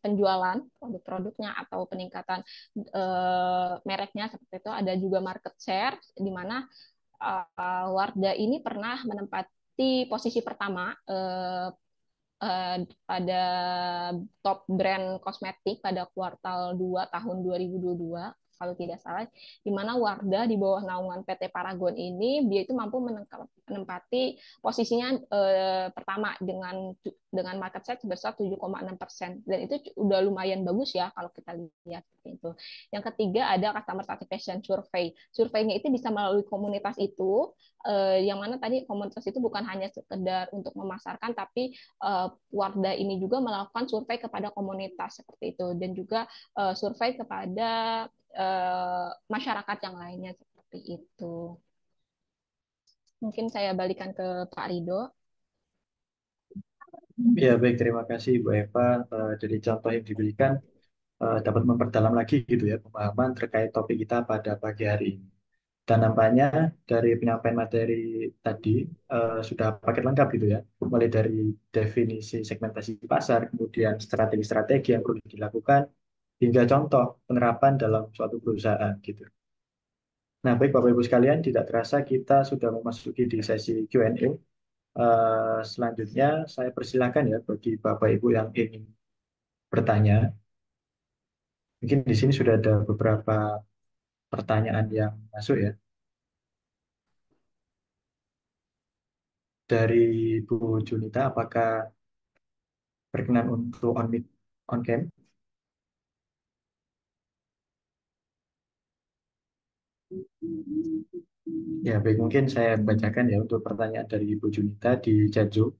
penjualan produk-produknya atau peningkatan mereknya seperti itu. Ada juga market share, di mana Wardah ini pernah menempati posisi pertama pada top brand kosmetik pada kuartal 2 tahun 2022 kalau tidak salah, di mana Wardah di bawah naungan PT Paragon ini dia itu mampu menempati posisinya pertama dengan market share sebesar 7,6%, dan itu udah lumayan bagus ya kalau kita lihat itu. Yang ketiga ada customer satisfaction survey. Surveinya itu bisa melalui komunitas itu, yang mana tadi komunitas itu bukan hanya sekedar untuk memasarkan, tapi Wardah ini juga melakukan survei kepada komunitas seperti itu, dan juga survei kepada masyarakat yang lainnya seperti itu. Mungkin saya balikan ke Pak Rido. Ya, baik, terima kasih Bu Eva. Dari contoh yang diberikan dapat memperdalam lagi gitu ya pemahaman terkait topik kita pada pagi hari ini. Dan nampaknya dari penyampaian materi tadi sudah paket lengkap gitu ya, mulai dari definisi segmentasi pasar, kemudian strategi-strategi yang perlu dilakukan, hingga contoh penerapan dalam suatu perusahaan gitu. Nah, baik Bapak Ibu sekalian, tidak terasa kita sudah memasuki di sesi Q&A. Selanjutnya saya persilahkan ya bagi Bapak Ibu yang ingin bertanya. Mungkin di sini sudah ada beberapa pertanyaan yang masuk ya. Dari Bu Junita, apakah berkenan untuk on mic, on cam? Ya, baik, mungkin saya bacakan ya untuk pertanyaan dari Ibu Junita di chat Zoom.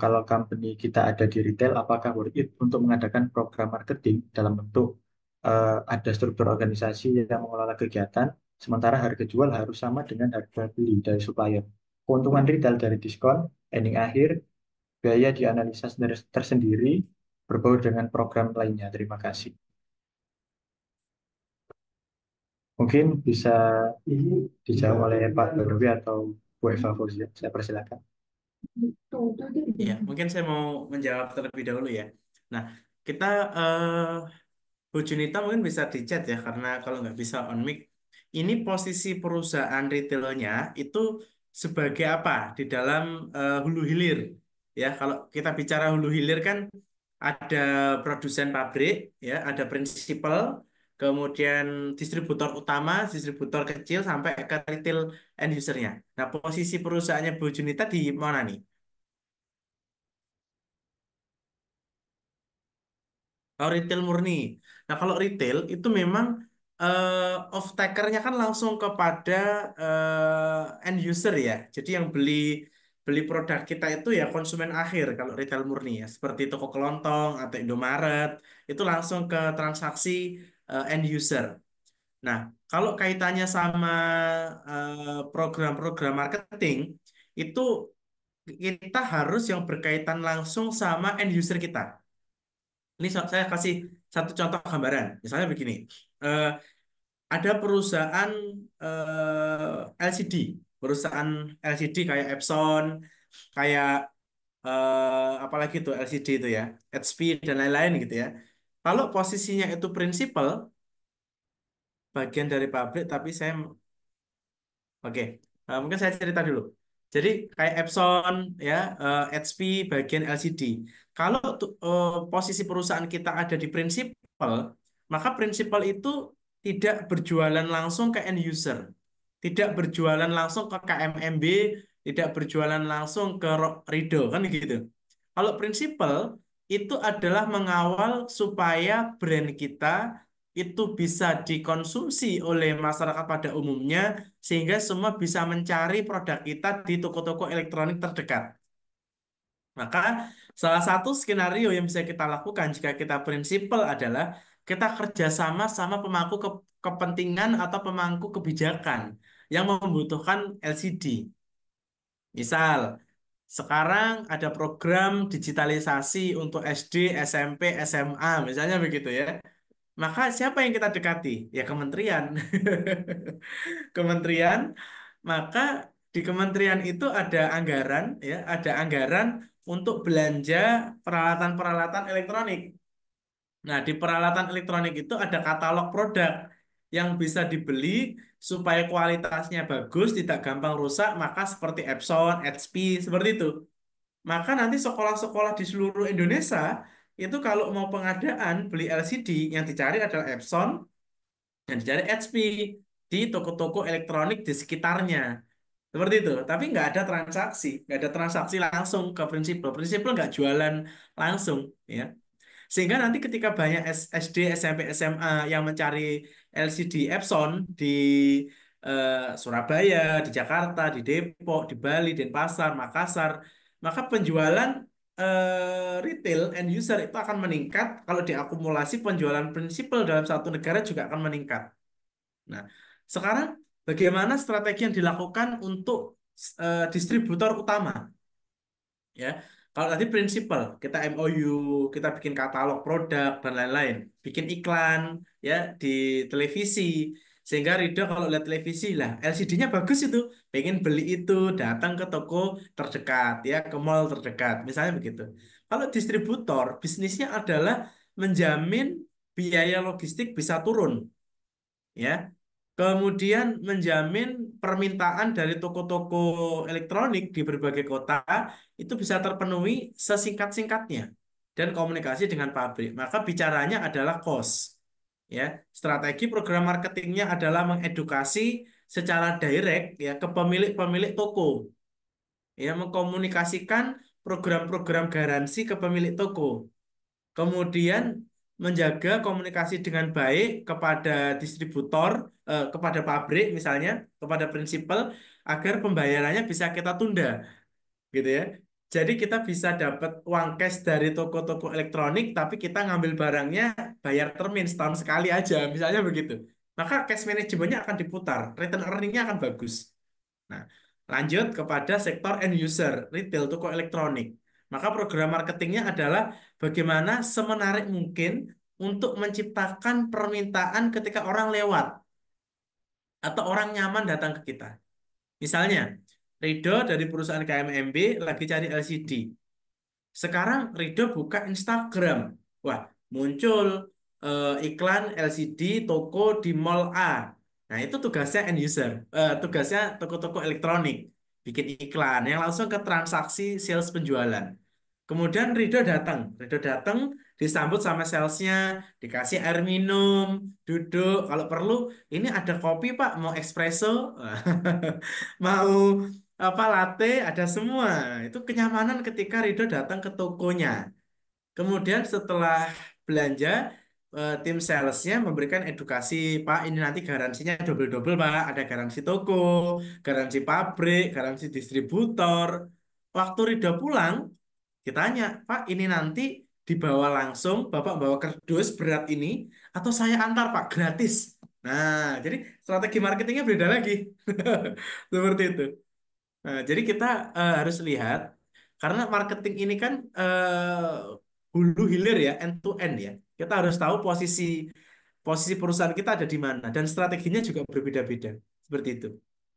Kalau company kita ada di retail, apakah worth it untuk mengadakan program marketing dalam bentuk ada struktur organisasi yang mengelola kegiatan, sementara harga jual harus sama dengan harga beli dari supplier. Keuntungan retail dari diskon, ending akhir, biaya dianalisa tersendiri, berbaur dengan program lainnya. Terima kasih. Mungkin bisa dijawab oleh Pak Barwi atau Bu Eva Fauzia. Saya persilakan. Ya, mungkin saya mau menjawab terlebih dahulu ya. Nah, kita eh, Bu Junita mungkin bisa di chat ya, karena kalau nggak bisa on mic, ini posisi perusahaan retailnya itu sebagai apa di dalam hulu hilir. Ya, kalau kita bicara hulu hilir kan ada produsen pabrik, ya, ada prinsipal, kemudian distributor utama, distributor kecil sampai ke retail end usernya. Nah, posisi perusahaannya Bu Junita di mana nih? Kalau retail murni. Nah, kalau retail itu memang off-taker-nya kan langsung kepada end user ya. Jadi yang beli beli produk kita itu ya konsumen akhir kalau retail murni ya. Seperti toko kelontong atau Indomaret, itu langsung ke transaksi end user. Nah, kalau kaitannya sama program-program marketing, itu kita harus yang berkaitan langsung sama end user kita. Ini saya kasih satu contoh gambaran. Misalnya begini, eh, ada perusahaan LCD, perusahaan LCD kayak Epson, kayak apalagi itu LCD itu ya, HP dan lain-lain gitu ya. Kalau posisinya itu prinsipal, bagian dari pabrik, tapi saya oke, mungkin saya cerita dulu. Jadi kayak Epson ya, HP bagian LCD. Kalau posisi perusahaan kita ada di prinsipal, maka prinsipal itu tidak berjualan langsung ke end user, tidak berjualan langsung ke KMMB, tidak berjualan langsung ke Rido kan gitu. Kalau prinsipal itu adalah mengawal supaya brand kita itu bisa dikonsumsi oleh masyarakat pada umumnya sehingga semua bisa mencari produk kita di toko-toko elektronik terdekat. Maka salah satu skenario yang bisa kita lakukan jika kita prinsipal adalah kita kerjasama sama pemangku kepentingan atau pemangku kebijakan yang membutuhkan LCD. Misal, sekarang ada program digitalisasi untuk SD, SMP, SMA, misalnya begitu ya. Maka siapa yang kita dekati? Ya kementerian. Kementerian, maka di kementerian itu ada anggaran ya, ada anggaran untuk belanja peralatan-peralatan elektronik. Nah, di peralatan elektronik itu ada katalog produk yang bisa dibeli supaya kualitasnya bagus, tidak gampang rusak, maka seperti Epson, HP, seperti itu. Maka nanti sekolah-sekolah di seluruh Indonesia itu kalau mau pengadaan beli LCD yang dicari adalah Epson dan dicari HP di toko-toko elektronik di sekitarnya. Seperti itu. Tapi nggak ada transaksi langsung ke prinsipal. Prinsipal nggak jualan langsung, ya. Sehingga nanti ketika banyak SD, SMP, SMA yang mencari LCD Epson di Surabaya, di Jakarta, di Depok, di Bali, Denpasar, Makassar, maka penjualan retail end user itu akan meningkat. Kalau diakumulasi penjualan prinsipal dalam satu negara juga akan meningkat. Nah, sekarang bagaimana strategi yang dilakukan untuk distributor utama? Ya, kalau tadi prinsipal, kita MOU, kita bikin katalog produk dan lain-lain, bikin iklan ya di televisi, sehingga reader kalau lihat televisi lah LCD-nya bagus itu, pengen beli itu, datang ke toko terdekat ya, ke mall terdekat, misalnya begitu. Kalau distributor, bisnisnya adalah menjamin biaya logistik bisa turun ya. Kemudian menjamin permintaan dari toko-toko elektronik di berbagai kota itu bisa terpenuhi sesingkat-singkatnya dan komunikasi dengan pabrik. Maka bicaranya adalah cost. Ya, strategi program marketingnya adalah mengedukasi secara direct ya ke pemilik-pemilik toko, ya mengkomunikasikan program-program garansi ke pemilik toko. Kemudian menjaga komunikasi dengan baik kepada distributor, kepada pabrik misalnya, kepada prinsipal agar pembayarannya bisa kita tunda, gitu ya. Jadi kita bisa dapat uang cash dari toko-toko elektronik, tapi kita ngambil barangnya bayar termin setahun sekali aja, misalnya begitu. Maka cash manajemennya akan diputar, return earningnya akan bagus. Nah, lanjut kepada sektor end user, retail, toko elektronik. Maka program marketingnya adalah bagaimana semenarik mungkin untuk menciptakan permintaan ketika orang lewat atau orang nyaman datang ke kita. Misalnya, Rido dari perusahaan KMMB lagi cari LCD. Sekarang Rido buka Instagram. Wah, muncul iklan LCD toko di Mall A. Nah, itu tugasnya end user. Tugasnya toko-toko elektronik. Bikin iklan yang langsung ke transaksi sales penjualan. Kemudian Rido datang, disambut sama salesnya, dikasih air minum, duduk. Kalau perlu, ini ada kopi Pak, mau espresso, mau apa latte, ada semua. Itu kenyamanan ketika Rido datang ke tokonya. Kemudian setelah belanja, tim salesnya memberikan edukasi, Pak, ini nanti garansinya double-double, Pak. Ada garansi toko, garansi pabrik, garansi distributor. Waktu Rido pulang, ditanya, Pak, ini nanti dibawa langsung, Bapak bawa kardus berat ini, atau saya antar, Pak, gratis. Nah, jadi strategi marketingnya beda lagi. Seperti itu. Nah, jadi kita harus lihat, karena marketing ini kan hulu hilir ya, end to end ya. Kita harus tahu posisi posisi perusahaan kita ada di mana, dan strateginya juga berbeda-beda. Seperti itu.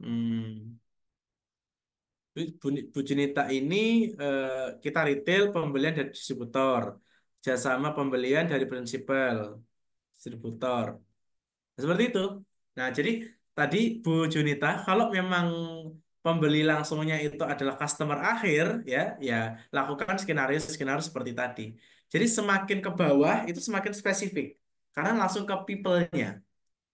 Hmm. Bu Junita ini eh, kita retail pembelian dari distributor, jasama pembelian dari prinsipal distributor. Nah, seperti itu. Nah, jadi tadi Bu Junita, kalau memang pembeli langsungnya itu adalah customer akhir, ya, ya lakukan skenario-skenario seperti tadi. Jadi semakin ke bawah itu semakin spesifik, karena langsung ke people-nya.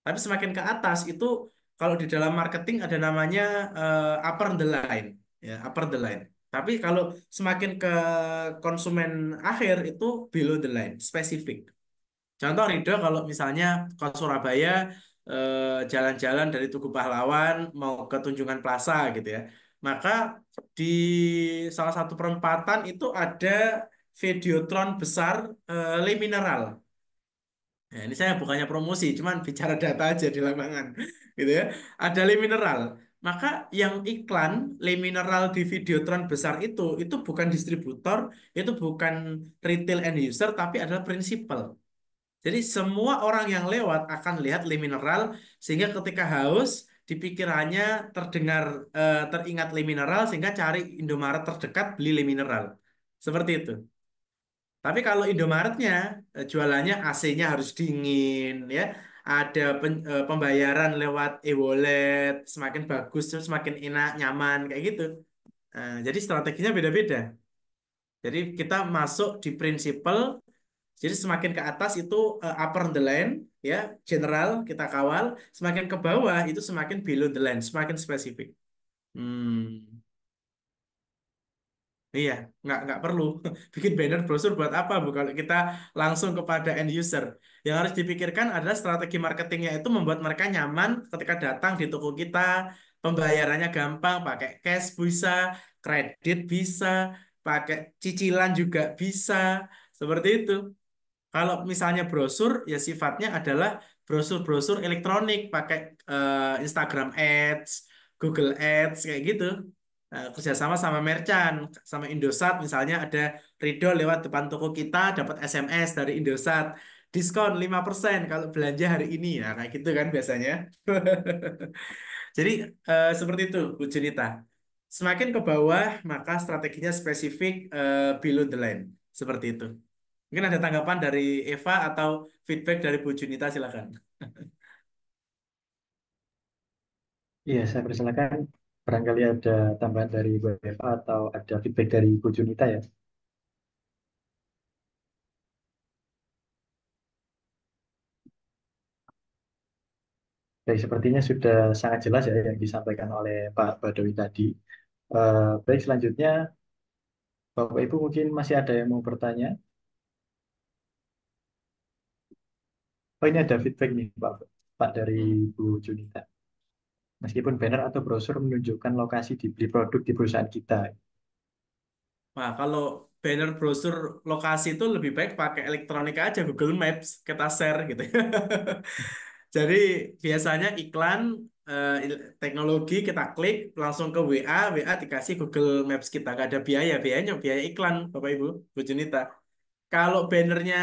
Tapi semakin ke atas itu kalau di dalam marketing ada namanya upper the line, ya upper the line. Tapi kalau semakin ke konsumen akhir itu below the line, spesifik. Contoh Rido kalau misalnya ke Surabaya jalan-jalan dari Tugu Pahlawan mau ke Tunjungan Plaza gitu ya. Maka di salah satu perempatan itu ada Videotron besar Le Mineral. Nah, ini saya bukannya promosi, cuman bicara data aja di lapangan, gitu ya. Ada Le Mineral. Maka yang iklan Le Mineral di Videotron besar itu bukan distributor, itu bukan retail end user, tapi adalah prinsipal. Jadi semua orang yang lewat akan lihat Le Mineral, sehingga ketika haus, di pikirannya terdengar, teringat Le Mineral, sehingga cari Indomaret terdekat beli Le Mineral. Seperti itu. Tapi kalau Indomaretnya jualannya AC-nya harus dingin ya. Ada pembayaran lewat e-wallet, semakin bagus terus semakin enak, nyaman kayak gitu. Jadi strateginya beda-beda. Jadi kita masuk di prinsipal. Jadi semakin ke atas itu upper the line ya, general kita kawal, semakin ke bawah itu semakin below the line, semakin spesifik. Hmm. Iya, nggak perlu bikin banner brosur buat apa, Bu? Kalau kita langsung kepada end user, yang harus dipikirkan adalah strategi marketingnya itu membuat mereka nyaman ketika datang di toko kita, pembayarannya gampang, pakai cash bisa, kredit bisa, pakai cicilan juga bisa, seperti itu. Kalau misalnya brosur, ya sifatnya adalah brosur-brosur elektronik, pakai Instagram Ads, Google Ads, kayak gitu. Kerjasama sama merchant, sama Indosat, misalnya ada Rido lewat depan toko kita, dapat SMS dari Indosat, diskon 5% kalau belanja hari ini, ya kayak gitu kan biasanya. Jadi seperti itu, Bu Junita. Semakin ke bawah, maka strateginya spesifik below the line. Seperti itu. Mungkin ada tanggapan dari Eva atau feedback dari Bu Junita, silakan. Iya, saya persilakan. Barangkali ada tambahan dari Bu Eva atau ada feedback dari Bu Junita ya. Baik, sepertinya sudah sangat jelas ya yang disampaikan oleh Pak Badawi tadi. Baik, selanjutnya Bapak Ibu mungkin masih ada yang mau bertanya. Oh, ini ada feedback nih Pak, Pak dari Hmm. Bu Junita. Meskipun banner atau brosur menunjukkan lokasi dibeli produk di perusahaan kita. Nah, kalau banner brosur lokasi itu lebih baik pakai elektronik aja, Google Maps, kita share gitu. Jadi biasanya iklan teknologi kita klik langsung ke WA, WA dikasih Google Maps kita, nggak ada biaya, biayanya biaya iklan, Bapak Ibu, Bu Junita. Kalau bannernya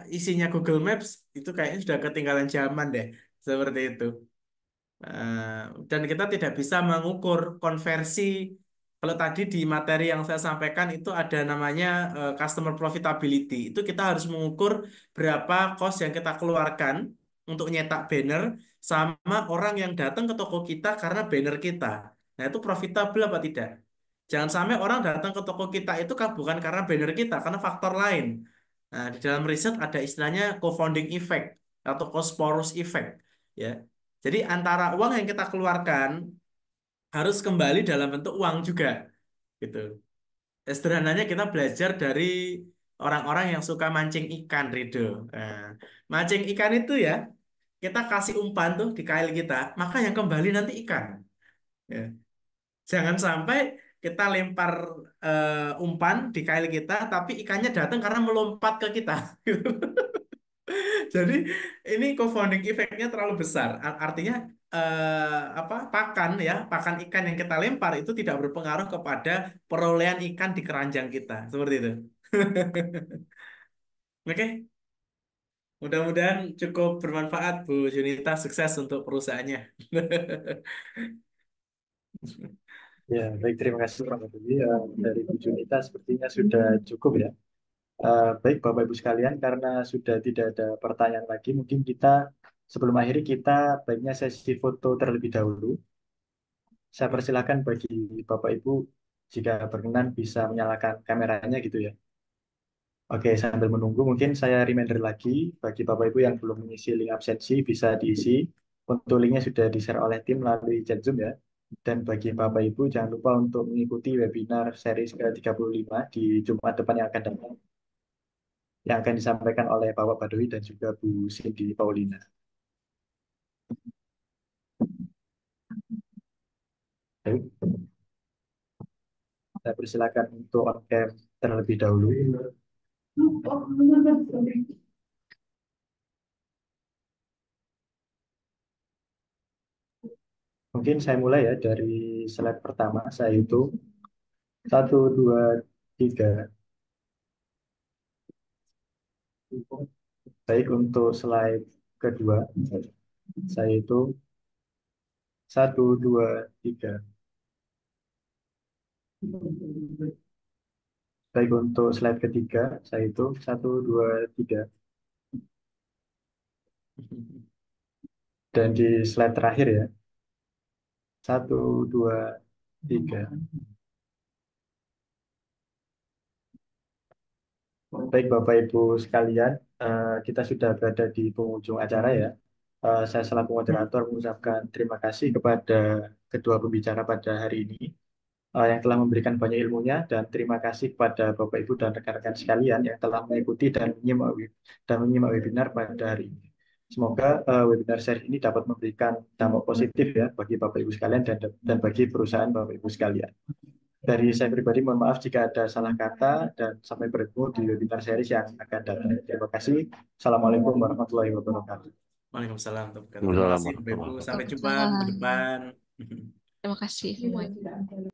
isinya Google Maps, itu kayaknya sudah ketinggalan zaman deh, seperti itu. Dan kita tidak bisa mengukur konversi. Kalau tadi di materi yang saya sampaikan itu ada namanya customer profitability. Itu kita harus mengukur berapa cost yang kita keluarkan untuk nyetak banner sama orang yang datang ke toko kita karena banner kita. Nah, itu profitable apa tidak? Jangan sampai orang datang ke toko kita itu kan bukan karena banner kita, karena faktor lain. Nah, di dalam riset ada istilahnya co-founding effect atau co-sporus effect. Ya, jadi antara uang yang kita keluarkan harus kembali dalam bentuk uang juga, gitu. Sederhananya kita belajar dari orang-orang yang suka mancing ikan, Rido. Nah, mancing ikan itu ya, kita kasih umpan tuh di kail kita, maka yang kembali nanti ikan. Ya. Jangan sampai kita lempar umpan di kail kita, tapi ikannya datang karena melompat ke kita. Jadi ini co-founding effect-nya terlalu besar. Artinya apa pakan ya, pakan ikan yang kita lempar itu tidak berpengaruh kepada perolehan ikan di keranjang kita. Seperti itu. Oke, mudah-mudahan cukup bermanfaat Bu Junita, sukses untuk perusahaannya. Ya, baik, terima kasih Pak Badawi. Dari Bu Junita sepertinya sudah cukup ya. Baik Bapak Ibu sekalian, karena sudah tidak ada pertanyaan lagi, mungkin kita sebelum akhiri kita baiknya sesi foto terlebih dahulu. Saya persilahkan bagi Bapak Ibu jika berkenan bisa menyalakan kameranya gitu ya. Oke, sambil menunggu mungkin saya reminder lagi bagi Bapak Ibu yang belum mengisi link absensi bisa diisi. Untuk linknya sudah di-share oleh tim melalui chat Zoom ya. Dan bagi Bapak Ibu jangan lupa untuk mengikuti webinar series ke-35 di Jumat depan yang akan datang, yang akan disampaikan oleh Bapak Badawi dan juga Bu Cindy Paulina. Baik, saya persilakan untuk on cam terlebih dahulu. Mungkin saya mulai ya dari slide pertama. Saya itu satu, dua, tiga. Baik, untuk slide kedua, saya itu satu, dua, tiga. Baik, untuk slide ketiga, saya itu satu, dua, tiga. Dan di slide terakhir ya, satu, dua, tiga. Baik, Bapak Ibu sekalian, kita sudah berada di penghujung acara ya. Saya selaku moderator mengucapkan terima kasih kepada kedua pembicara pada hari ini yang telah memberikan banyak ilmunya, dan terima kasih kepada Bapak Ibu dan rekan-rekan sekalian yang telah mengikuti dan menyimak webinar pada hari ini. Semoga webinar seri ini dapat memberikan dampak positif ya bagi Bapak Ibu sekalian dan bagi perusahaan Bapak Ibu sekalian. Dari saya pribadi mohon maaf jika ada salah kata, dan sampai bertemu di webinar series yang akan datang. Terima kasih. Assalamualaikum warahmatullahi wabarakatuh. Waalaikumsalam. Terima kasih, Bapak Ibu. Waalaikumsalam Sampai jumpa minggu Waalaikumsalam. depan. Terima kasih semuanya.